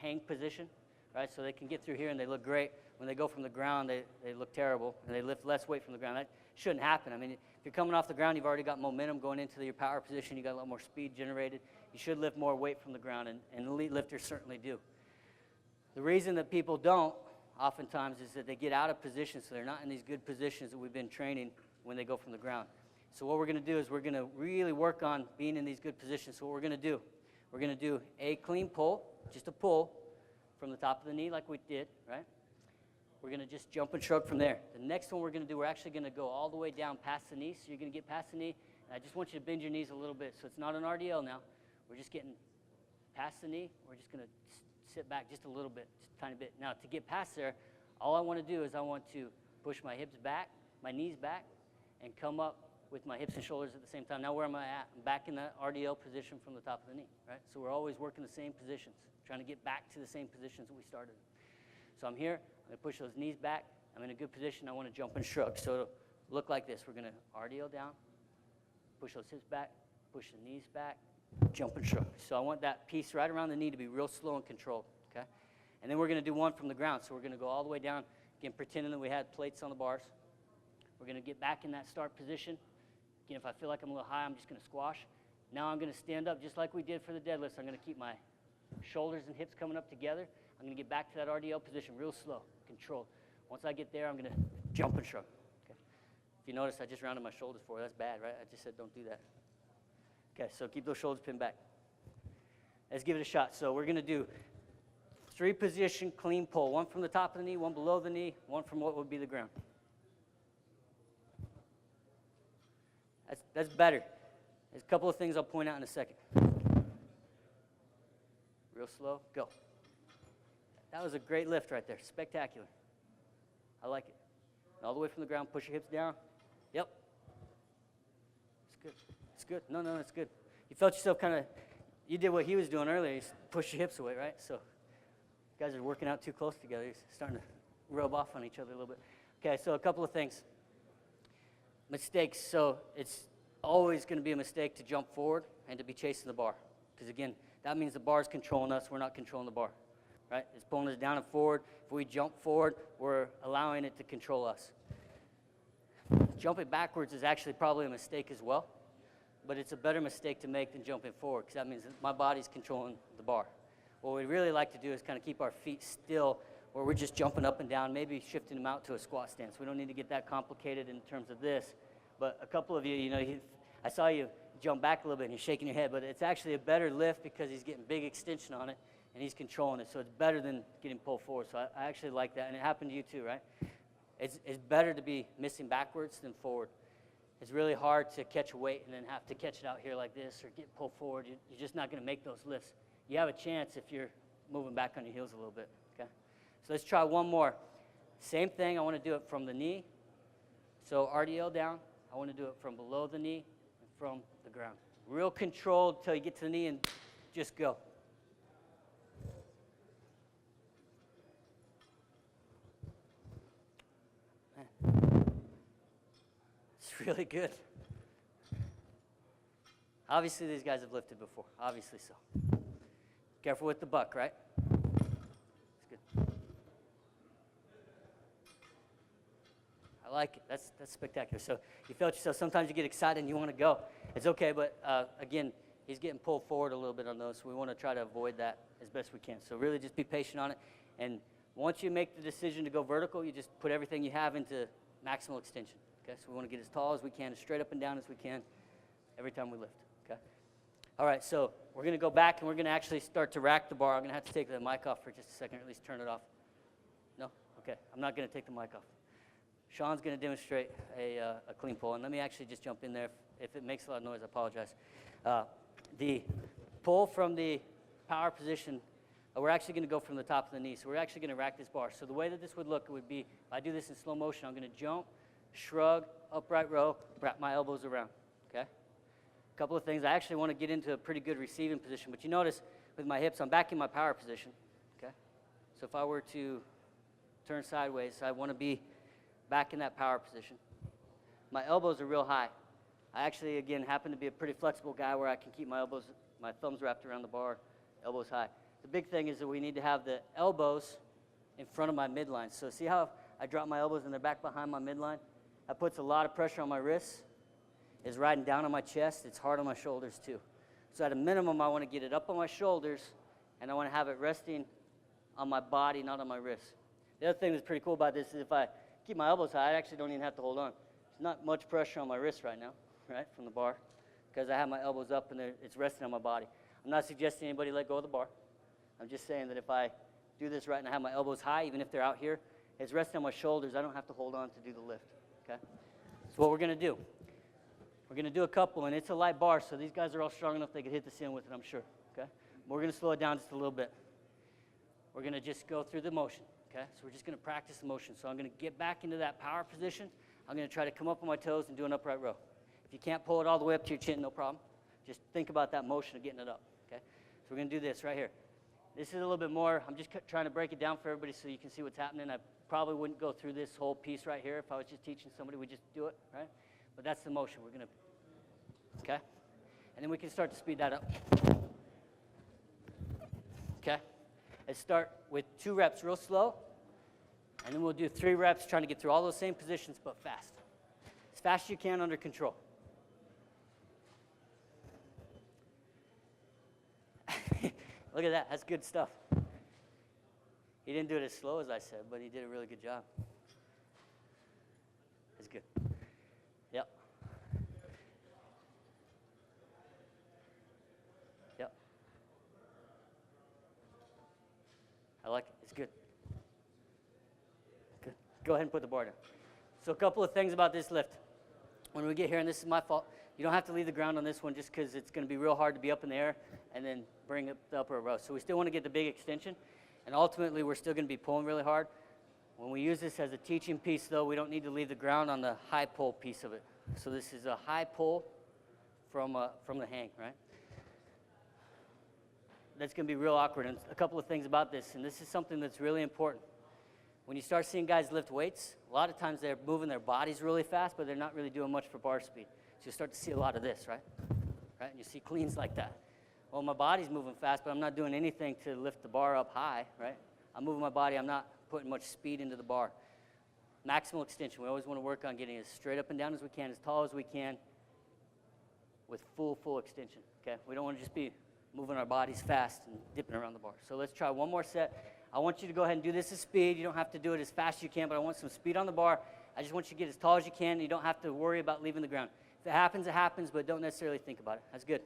S1: hang position, right? So they can get through here and they look great. When they go from the ground, they look terrible, and they lift less weight from the ground. That shouldn't happen. I mean, if you're coming off the ground, you've already got momentum going into your power position. You got a lot more speed generated. You should lift more weight from the ground, and elite lifters certainly do. The reason that people don't, oftentimes, is that they get out of position, so they're not in these good positions that we've been training when they go from the ground. So what we're going to do is we're going to really work on being in these good positions. So what we're going to do, we're going to do a clean pull, just a pull from the top of the knee like we did, right? We're going to just jump and shrug from there. The next one we're going to do, we're actually going to go all the way down past the knee. So you're going to get past the knee, and I just want you to bend your knees a little bit. So it's not an RDL now. We're just getting past the knee. We're just going to sit back just a little bit, just a tiny bit. Now, to get past there, all I want to do is I want to push my hips back, my knees back, and come up with my hips and shoulders at the same time. Now, where am I at? I'm back in that RDL position from the top of the knee, right? So we're always working the same positions, trying to get back to the same positions that we started. So I'm here. I'm going to push those knees back. I'm in a good position. I want to jump and shrug. So it'll look like this. We're going to RDL down, push those hips back, push the knees back, jump and shrug. So I want that piece right around the knee to be real slow and controlled, okay? And then we're going to do one from the ground. So we're going to go all the way down, again, pretending that we had plates on the bars. We're going to get back in that start position. Again, if I feel like I'm a little high, I'm just going to squash. Now I'm going to stand up just like we did for the deadlifts. I'm going to keep my shoulders and hips coming up together. I'm going to get back to that RDL position real slow, controlled. Once I get there, I'm going to jump and shrug. Okay. If you notice, I just rounded my shoulders forward. That's bad, right? I just said don't do that. Okay, so keep those shoulders pinned back. Let's give it a shot. So we're going to do 3-position clean pull. One from the top of the knee, one below the knee, one from what would be the ground. That's better. There's a couple of things I'll point out in a second. Real slow, go. That was a great lift right there. Spectacular. I like it. All the way from the ground, push your hips down. Yep. It's good. It's good. No, it's good. You felt yourself kind of, you did what he was doing earlier. You pushed your hips away, right? So you guys are working out too close together. You're starting to rub off on each other a little bit. Okay, so a couple of things. Mistakes. So it's always going to be a mistake to jump forward and to be chasing the bar. Because, again, that means the bar is controlling us. We're not controlling the bar. Right? It's pulling us down and forward. If we jump forward, we're allowing it to control us. Jumping backwards is actually probably a mistake as well, but it's a better mistake to make than jumping forward, because that means that my body's controlling the bar. What we really like to do is kind of keep our feet still, where we're just jumping up and down, maybe shifting them out to a squat stance. We don't need to get that complicated in terms of this, but a couple of you, I saw you jump back a little bit and you're shaking your head, but it's actually a better lift because he's getting big extension on it, and he's controlling it, so it's better than getting pulled forward. So I actually like that, and it happened to you too, right? It's better to be missing backwards than forward. It's really hard to catch a weight and then have to catch it out here like this or get pulled forward. You're just not going to make those lifts. You have a chance if you're moving back on your heels a little bit, okay? So let's try one more. Same thing, I want to do it from the knee. So RDL down, I want to do it from below the knee and from the ground. Real controlled till you get to the knee and just go. Man. It's really good. Obviously, these guys have lifted before. Obviously so. Careful with the buck, right? It's good. I like it. That's spectacular. So you felt yourself. Sometimes you get excited and you want to go. It's okay, but again, he's getting pulled forward a little bit on those, so we want to try to avoid that as best we can. So really just be patient on it. And once you make the decision to go vertical, you just put everything you have into maximal extension. Okay, so we want to get as tall as we can, as straight up and down as we can every time we lift. Okay. All right, so we're going to go back and we're going to actually start to rack the bar. I'm going to have to take the mic off for just a second, or at least turn it off. No? Okay, I'm not going to take the mic off. Sean's going to demonstrate a clean pull, and let me actually just jump in there. If it makes a lot of noise, I apologize. The pull from the power position, we're actually going to go from the top of the knee. So we're actually going to rack this bar. So the way that this would look would be, if I do this in slow motion, I'm going to jump, shrug, upright row, wrap my elbows around, okay? A couple of things. I actually want to get into a pretty good receiving position, but you notice with my hips, I'm back in my power position, okay? So if I were to turn sideways, I want to be back in that power position. My elbows are real high. I actually, again, happen to be a pretty flexible guy where I can keep my thumbs wrapped around the bar, elbows high. The big thing is that we need to have the elbows in front of my midline. So see how I drop my elbows and they're back behind my midline? That puts a lot of pressure on my wrists. It's riding down on my chest. It's hard on my shoulders too. So at a minimum, I want to get it up on my shoulders, and I want to have it resting on my body, not on my wrists. The other thing that's pretty cool about this is if I keep my elbows high, I actually don't even have to hold on. There's not much pressure on my wrist right now, right, from the bar, because I have my elbows up and it's resting on my body. I'm not suggesting anybody let go of the bar. I'm just saying that if I do this right and I have my elbows high, even if they're out here, it's resting on my shoulders. I don't have to hold on to do the lift, okay? So what we're going to do, we're going to do a couple, and it's a light bar, so these guys are all strong enough they could hit the ceiling with it, I'm sure, okay? We're going to slow it down just a little bit. We're going to just go through the motion, okay? So we're just going to practice the motion. So I'm going to get back into that power position. I'm going to try to come up on my toes and do an upright row. If you can't pull it all the way up to your chin, no problem. Just think about that motion of getting it up, okay? So we're going to do this right here. This is a little bit more, I'm just trying to break it down for everybody so you can see what's happening. I probably wouldn't go through this whole piece right here. If I was just teaching somebody, we'd just do it, right? But that's the motion. We're going to, okay? And then we can start to speed that up. Okay? Let's start with 2 reps real slow, and then we'll do 3 reps trying to get through all those same positions but fast. As fast as you can under control. Look at that. That's good stuff. He didn't do it as slow as I said, but he did a really good job. That's good. Yep. Yep. I like it. It's good. Good. Go ahead and put the bar down. So a couple of things about this lift. When we get here, and this is my fault, you don't have to leave the ground on this one just because it's going to be real hard to be up in the air and then bring up the upper row. So we still want to get the big extension, and ultimately we're still going to be pulling really hard. When we use this as a teaching piece, though, we don't need to leave the ground on the high pull piece of it. So this is a high pull from the hang, right? That's going to be real awkward. And a couple of things about this, and this is something that's really important. When you start seeing guys lift weights, a lot of times they're moving their bodies really fast, but they're not really doing much for bar speed. So you start to see a lot of this, right? Right? And you see cleans like that. Well, my body's moving fast, but I'm not doing anything to lift the bar up high, right? I'm moving my body. I'm not putting much speed into the bar. Maximal extension. We always want to work on getting as straight up and down as we can, as tall as we can, with full extension, okay? We don't want to just be moving our bodies fast and dipping around the bar. So let's try one more set. I want you to go ahead and do this at speed. You don't have to do it as fast as you can, but I want some speed on the bar. I just want you to get as tall as you can. You don't have to worry about leaving the ground. If it happens, it happens, but don't necessarily think about it. That's good.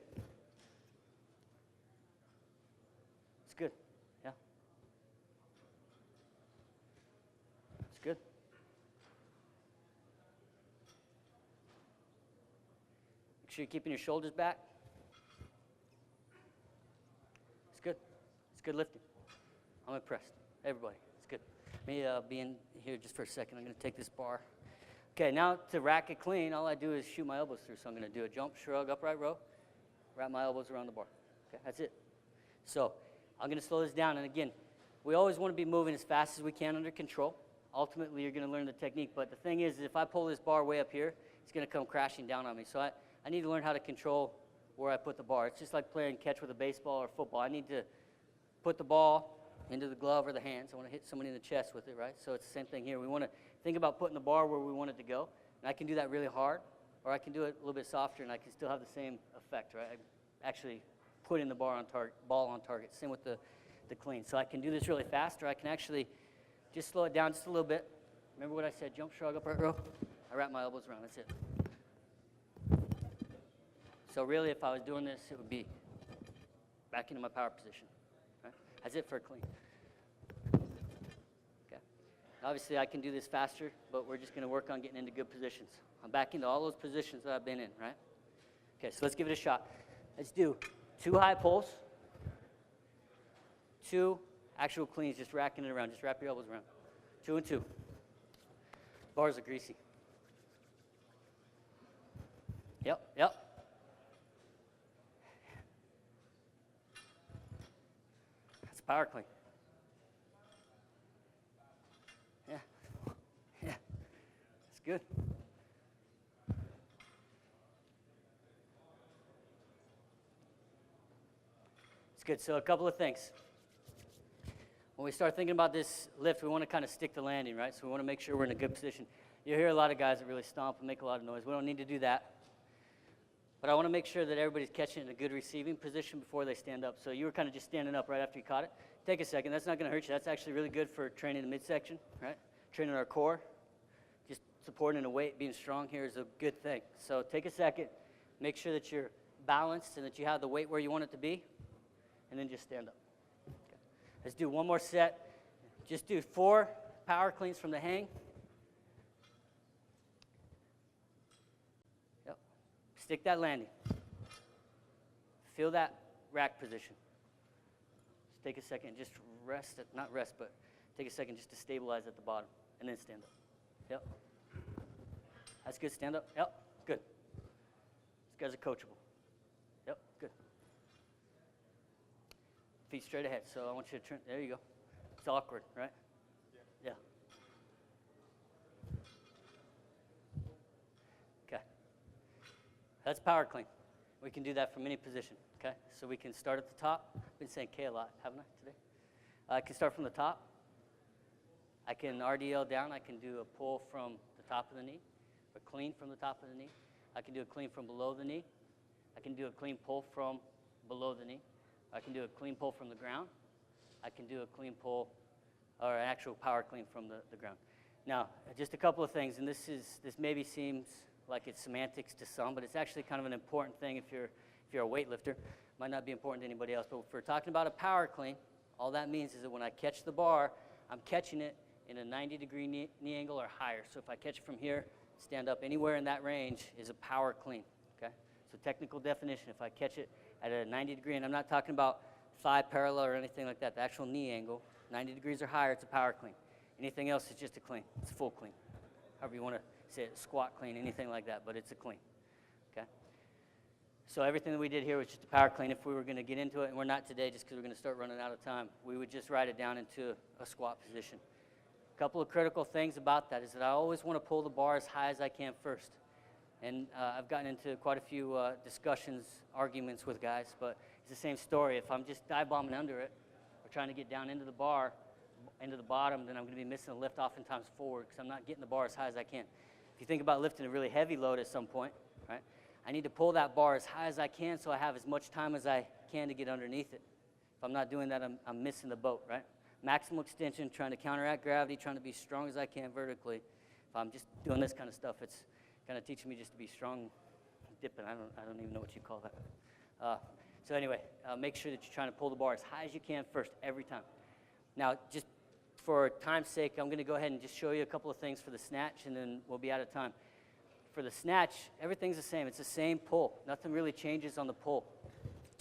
S1: It's good. Yeah. It's good. Make sure you're keeping your shoulders back. It's good. It's good lifting. I'm impressed. Everybody. It's good. Let me be in here just for a second. I'm going to take this bar. Okay, now to rack it clean, all I do is shoot my elbows through. So I'm going to do a jump, shrug, upright row, wrap my elbows around the bar. Okay, that's it. So I'm going to slow this down. And again, we always want to be moving as fast as we can under control. Ultimately, you're going to learn the technique. But the thing is, if I pull this bar way up here, it's going to come crashing down on me. So I need to learn how to control where I put the bar. It's just like playing catch with a baseball or football. I need to put the ball into the glove or the hands. I want to hit somebody in the chest with it, right? So it's the same thing here. We want to think about putting the bar where we want it to go. And I can do that really hard, or I can do it a little bit softer, and I can still have the same effect, right? I'm actually putting the ball on target. Same with the clean. So I can do this really fast, or I can actually just slow it down just a little bit. Remember what I said, jump, shrug, upright row? I wrap my elbows around, that's it. So really, if I was doing this, it would be back into my power position. Right? That's it for a clean. Okay. Obviously, I can do this faster, but we're just going to work on getting into good positions. I'm back into all those positions that I've been in, right? Okay, so let's give it a shot. Let's do 2 high pulls, 2 actual cleans, just racking it around. Just wrap your elbows around. 2 and 2. Bars are greasy. Yep. That's a power clean. Yeah. That's good. It's good. So a couple of things. When we start thinking about this lift, we want to kind of stick the landing, right? So we want to make sure we're in a good position. You hear a lot of guys that really stomp and make a lot of noise. We don't need to do that. But I want to make sure that everybody's catching it in a good receiving position before they stand up. So you were kind of just standing up right after you caught it. Take a second. That's not going to hurt you. That's actually really good for training the midsection, right? Training our core. Just supporting a weight, being strong here is a good thing. So take a second. Make sure that you're balanced and that you have the weight where you want it to be. And then just stand up. Okay. Let's do one more set. Just do 4 power cleans from the hang. Yep. Stick that landing. Feel that rack position. Just take a second, just rest, not rest, but take a second just to stabilize at the bottom, and then stand up. Yep. That's good, stand up. Yep, good. These guys are coachable. Yep, good. Feet straight ahead, so I want you to turn, there you go. It's awkward, right? Yeah. Okay. That's power clean. We can do that from any position, okay? So we can start at the top. I've been saying K a lot, haven't I, today? I can start from the top. I can RDL down. I can do a pull from the top of the knee, a clean from the top of the knee. I can do a clean from below the knee. I can do a clean pull from below the knee. I can do a clean pull from the ground. I can do a clean pull, or an actual power clean from the ground. Now, just a couple of things, and this maybe seems like it's semantics to some, but it's actually kind of an important thing if you're a weightlifter. Might not be important to anybody else, but if we're talking about a power clean, all that means is that when I catch the bar, I'm catching it in a 90-degree knee angle or higher. So if I catch it from here, stand up anywhere in that range is a power clean, okay? So technical definition, if I catch it at a 90-degree, and I'm not talking about thigh parallel or anything like that, the actual knee angle, 90 degrees or higher, it's a power clean. Anything else is just a clean. It's a full clean. However you want to say it, squat clean, anything like that, but it's a clean, okay? So everything that we did here was just a power clean. If we were going to get into it, and we're not today just because we're going to start running out of time, we would just write it down into a squat position. A couple of critical things about that is that I always want to pull the bar as high as I can first. And I've gotten into quite a few discussions, arguments with guys, but it's the same story. If I'm just dive bombing under it or trying to get down into the bar, into the bottom, then I'm going to be missing a lift oftentimes forward because I'm not getting the bar as high as I can. If you think about lifting a really heavy load at some point, right, I need to pull that bar as high as I can so I have as much time as I can to get underneath it. If I'm not doing that, I'm missing the boat, right? Maximal extension, trying to counteract gravity, trying to be strong as I can vertically. If I'm just doing this kind of stuff, it's kind of teaching me just to be strong, dipping. I don't even know what you call that. So anyway, make sure that you're trying to pull the bar as high as you can first every time. Now, just for time's sake, I'm going to go ahead and just show you a couple of things for the snatch, and then we'll be out of time. For the snatch, everything's the same. It's the same pull. Nothing really changes on the pull.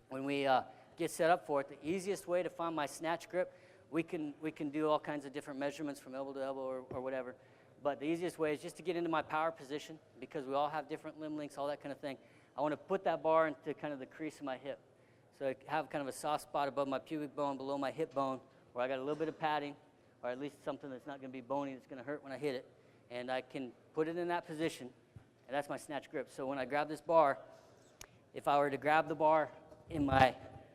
S1: When we get set up for it, the easiest way to find my snatch grip we can do all kinds of different measurements from elbow to elbow or whatever. But the easiest way is just to get into my power position, because we all have different limb lengths, all that kind of thing. I want to put that bar into kind of the crease of my hip. So I have kind of a soft spot above my pubic bone, below my hip bone, where I got a little bit of padding, or at least something that's not going to be bony, that's going to hurt when I hit it. And I can put it in that position, and that's my snatch grip. So when I grab this bar, if I were to grab the bar in my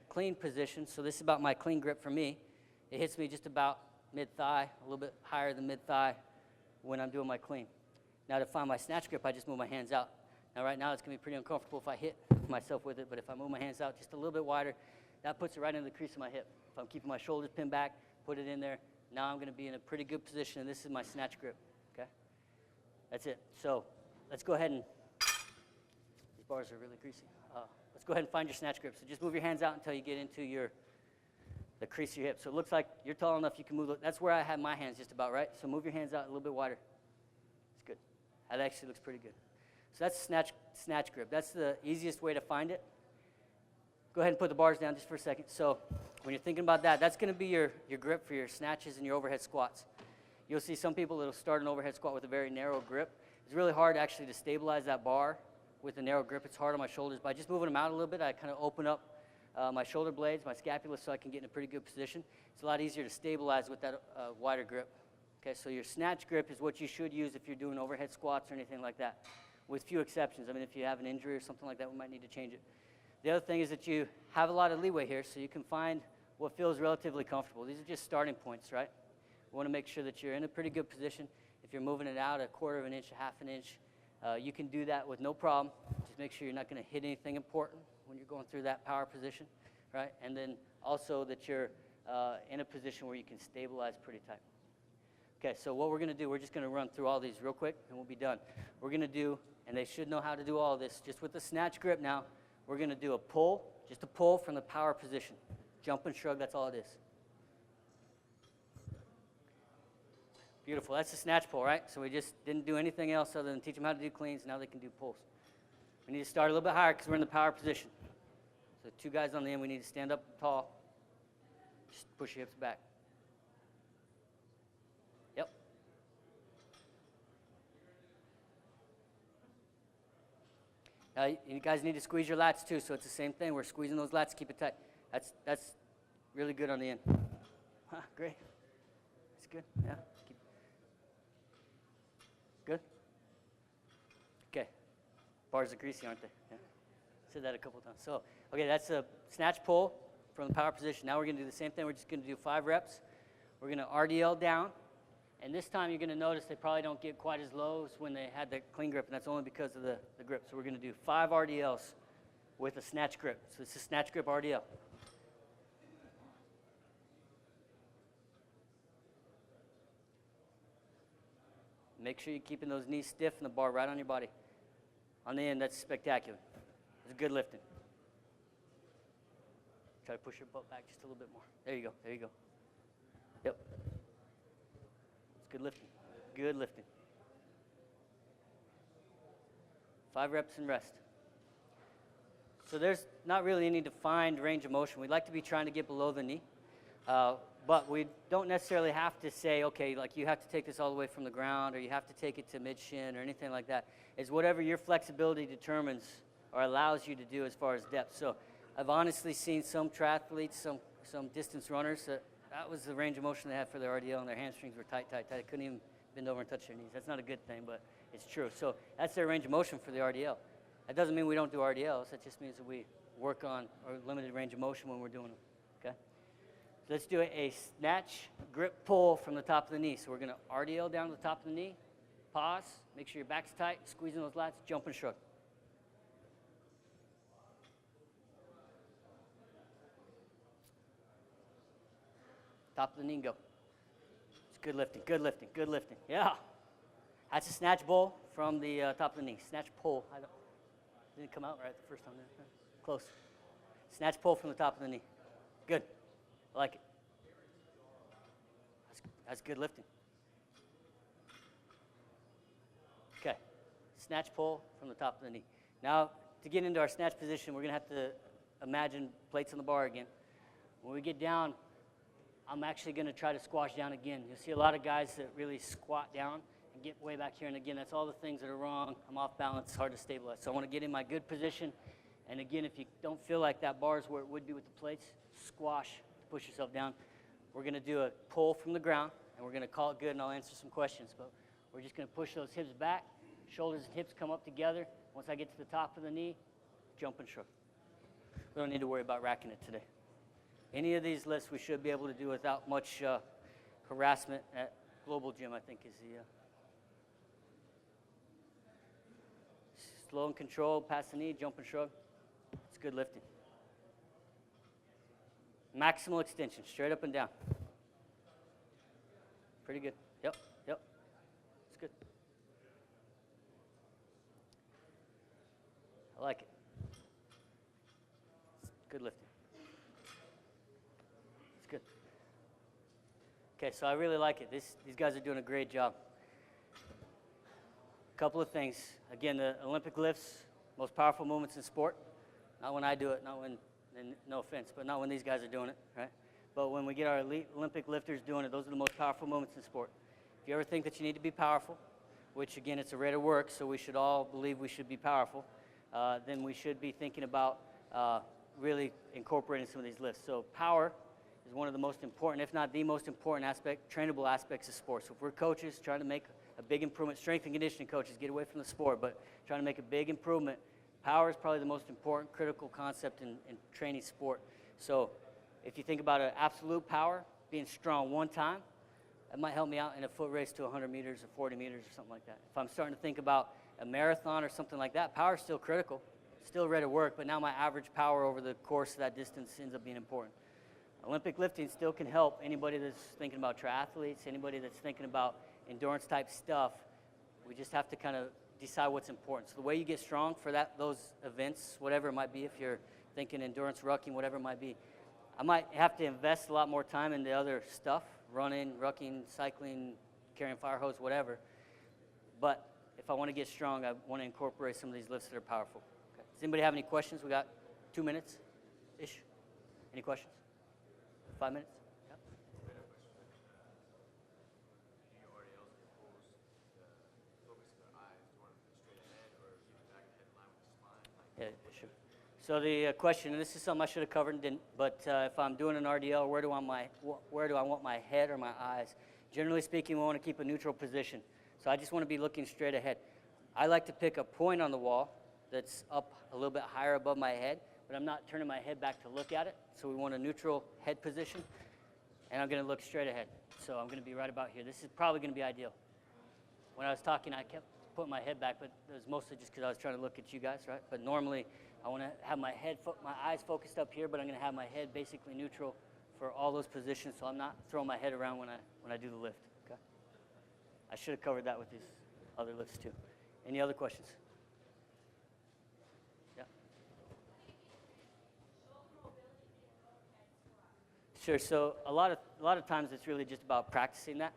S1: clean position, so this is about my clean grip for me, it hits me just about mid-thigh, a little bit higher than mid-thigh when I'm doing my clean. Now to find my snatch grip, I just move my hands out. Now right now it's going to be pretty uncomfortable if I hit myself with it, but if I move my hands out just a little bit wider, that puts it right into the crease of my hip. If I'm keeping my shoulders pinned back, put it in there, now I'm going to be in a pretty good position, and this is my snatch grip, okay? That's it. So let's go ahead and, these bars are really greasy. Let's go ahead and find your snatch grip. So just move your hands out until you get into the crease of your hip. So it looks like you're tall enough you can move. That's where I have my hands just about, right? So move your hands out a little bit wider. It's good. That actually looks pretty good. So that's snatch grip. That's the easiest way to find it. Go ahead and put the bars down just for a second. So when you're thinking about that, that's going to be your grip for your snatches and your overhead squats. You'll see some people that will start an overhead squat with a very narrow grip. It's really hard actually to stabilize that bar with a narrow grip. It's hard on my shoulders. By just moving them out a little bit, I kind of open up my shoulder blades, my scapula, so I can get in a pretty good position. It's a lot easier to stabilize with that wider grip. Okay, so your snatch grip is what you should use if you're doing overhead squats or anything like that, with few exceptions. I mean, if you have an injury or something like that, we might need to change it. The other thing is that you have a lot of leeway here, so you can find what feels relatively comfortable. These are just starting points, right? We want to make sure that you're in a pretty good position. If you're moving it out a quarter of an inch, a half an inch, you can do that with no problem. Just make sure you're not going to hit anything important when you're going through that power position, right? And then also that you're in a position where you can stabilize pretty tight. Okay, so what we're going to do, we're just going to run through all these real quick, and we'll be done. We're going to do, and they should know how to do all this, just with the snatch grip now, we're going to do a pull, just a pull from the power position. Jump and shrug, that's all it is. Beautiful, that's the snatch pull, right? So we just didn't do anything else other than teach them how to do cleans. Now they can do pulls. We need to start a little bit higher because we're in the power position. So two guys on the end, we need to stand up tall. Just push your hips back. Yep. Now you guys need to squeeze your lats too, so it's the same thing. We're squeezing those lats, keep it tight. That's really good on the end. Great. That's good, yeah. Good? Okay. Bars are greasy, aren't they? Yeah. Said that a couple times. So, okay, that's a snatch pull from the power position. Now we're going to do the same thing. We're just going to do 5 reps. We're going to RDL down. And this time you're going to notice they probably don't get quite as low as when they had the clean grip, and that's only because of the grip. So we're going to do 5 RDLs with a snatch grip. So this is snatch grip RDL. Make sure you're keeping those knees stiff and the bar right on your body. On the end, that's spectacular. It's good lifting. Try to push your butt back just a little bit more. There you go, there you go. Yep. It's good lifting, good lifting. 5 reps and rest. So there's not really any defined range of motion. We'd like to be trying to get below the knee. But we don't necessarily have to say, okay, like you have to take this all the way from the ground or you have to take it to mid-shin or anything like that. It's whatever your flexibility determines or allows you to do as far as depth. So I've honestly seen some triathletes, some distance runners, that was the range of motion they had for their RDL and their hamstrings were tight, tight, tight. Couldn't even bend over and touch their knees. That's not a good thing, but it's true. So that's their range of motion for the RDL. That doesn't mean we don't do RDLs. That just means that we work on our limited range of motion when we're doing them, okay? Let's do a snatch grip pull from the top of the knee. So we're going to RDL down to the top of the knee, pause, make sure your back's tight, squeezing those lats, jump and shrug. Top of the knee and go. It's good lifting, good lifting, good lifting. Yeah. That's a snatch pull from the top of the knee. Snatch pull. Didn't come out right the first time there. Close. Snatch pull from the top of the knee. Good. I like it. That's good lifting. Okay. Snatch pull from the top of the knee. Now, to get into our snatch position, we're going to have to imagine plates on the bar again. When we get down, I'm actually going to try to squash down again. You'll see a lot of guys that really squat down and get way back here, and again, that's all the things that are wrong. I'm off balance, hard to stabilize. So I want to get in my good position, and again, if you don't feel like that bar is where it would be with the plates, squash to push yourself down. We're going to do a pull from the ground, and we're going to call it good, and I'll answer some questions, but we're just going to push those hips back, shoulders and hips come up together. Once I get to the top of the knee, jump and shrug. We don't need to worry about racking it today. Any of these lifts we should be able to do without much harassment at Global Gym, I think is the slow and controlled, past the knee, jump and shrug. It's good lifting. Maximal extension, straight up and down. Pretty good. Yep, yep. It's good. I like it. It's good lifting. It's good. Okay, so I really like it. These guys are doing a great job. A couple of things. Again, the Olympic lifts, most powerful movements in sport. Not when I do it, not when, and no offense, but not when these guys are doing it, right? But when we get our elite Olympic lifters doing it, those are the most powerful movements in sport. If you ever think that you need to be powerful, which again, it's a rate of work, so we should all believe we should be powerful, then we should be thinking about really incorporating some of these lifts. So power is one of the most important, if not the most important aspect, trainable aspects of sports. So if we're coaches trying to make a big improvement, strength and conditioning coaches, get away from the sport, but trying to make a big improvement, power is probably the most important critical concept in training sport. So if you think about an absolute power, being strong one time, that might help me out in a foot race to 100 meters or 40 meters or something like that. If I'm starting to think about a marathon or something like that, power is still critical, still ready to work, but now my average power over the course of that distance ends up being important. Olympic lifting still can help anybody that's thinking about triathletes, anybody that's thinking about endurance type stuff. We just have to kind of decide what's important. So the way you get strong for those events, whatever it might be, if you're thinking endurance, rucking, whatever it might be, I might have to invest a lot more time into other stuff, running, rucking, cycling, carrying fire hose, whatever. But if I want to get strong, I want to incorporate some of these lifts that are powerful. Okay. Does anybody have any questions? We got 2 minutes-ish. Any questions? 5 minutes? Yeah. Yeah, sure. So the question, and this is something I should have covered and didn't, but if I'm doing an RDL, where do I want my head or my eyes? Generally speaking, we want to keep a neutral position. So I just want to be looking straight ahead. I like to pick a point on the wall that's up a little bit higher above my head, but I'm not turning my head back to look at it. So we want a neutral head position, and I'm going to look straight ahead. So I'm going to be right about here. This is probably going to be ideal. When I was talking, I kept putting my head back, but it was mostly just because I was trying to look at you guys, right? But normally, I want to have my eyes focused up here, but I'm going to have my head basically neutral for all those positions, so I'm not throwing my head around when I do the lift. Okay? I should have covered that with these other lifts too. Any other questions? Yeah. Sure. So a lot of times it's really just about practicing that.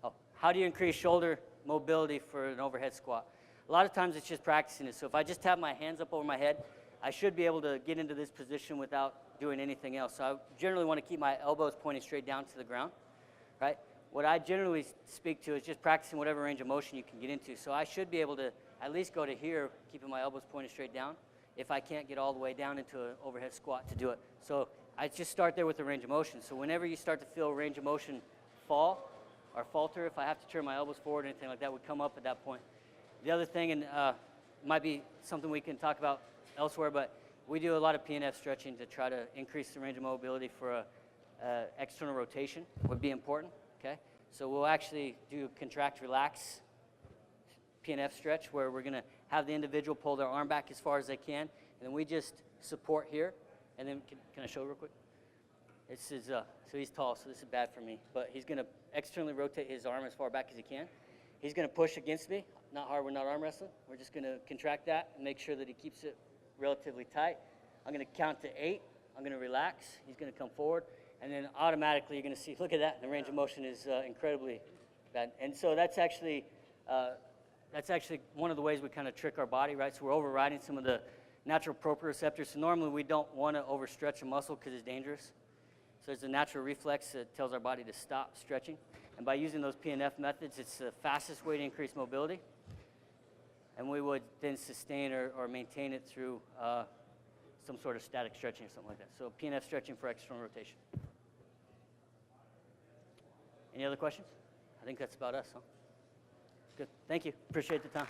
S1: Oh, how do you increase shoulder mobility for an overhead squat? A lot of times it's just practicing it. So if I just have my hands up over my head, I should be able to get into this position without doing anything else. So I generally want to keep my elbows pointing straight down to the ground, right? What I generally speak to is just practicing whatever range of motion you can get into. So I should be able to at least go to here, keeping my elbows pointed straight down, if I can't get all the way down into an overhead squat to do it. So I just start there with the range of motion. So whenever you start to feel range of motion fall or falter, if I have to turn my elbows forward or anything like that, would come up at that point. The other thing, and might be something we can talk about elsewhere, but we do a lot of PNF stretching to try to increase the range of mobility for external rotation would be important, okay? So we'll actually do contract, relax PNF stretch where we're gonna have the individual pull their arm back as far as they can, and then we just support here, and then, can I show real quick? This is, so he's tall, so this is bad for me, but he's gonna externally rotate his arm as far back as he can. He's gonna push against me, not hard, we're not arm wrestling. We're just gonna contract that and make sure that he keeps it relatively tight. I'm gonna count to 8, I'm gonna relax, he's gonna come forward, and then automatically you're gonna see, look at that, the range of motion is incredibly bad. And so that's actually one of the ways we kind of trick our body, right? So we're overriding some of the natural proprioceptors. So normally we don't wanna overstretch a muscle because it's dangerous. there's a natural reflex that tells our body to stop stretching. And by using those PNF methods, it's the fastest way to increase mobility. And we would then sustain or maintain it through some sort of static stretching or something like that. So PNF stretching for external rotation. Any other questions? I think that's about us, huh? Good. Thank you. Appreciate the time.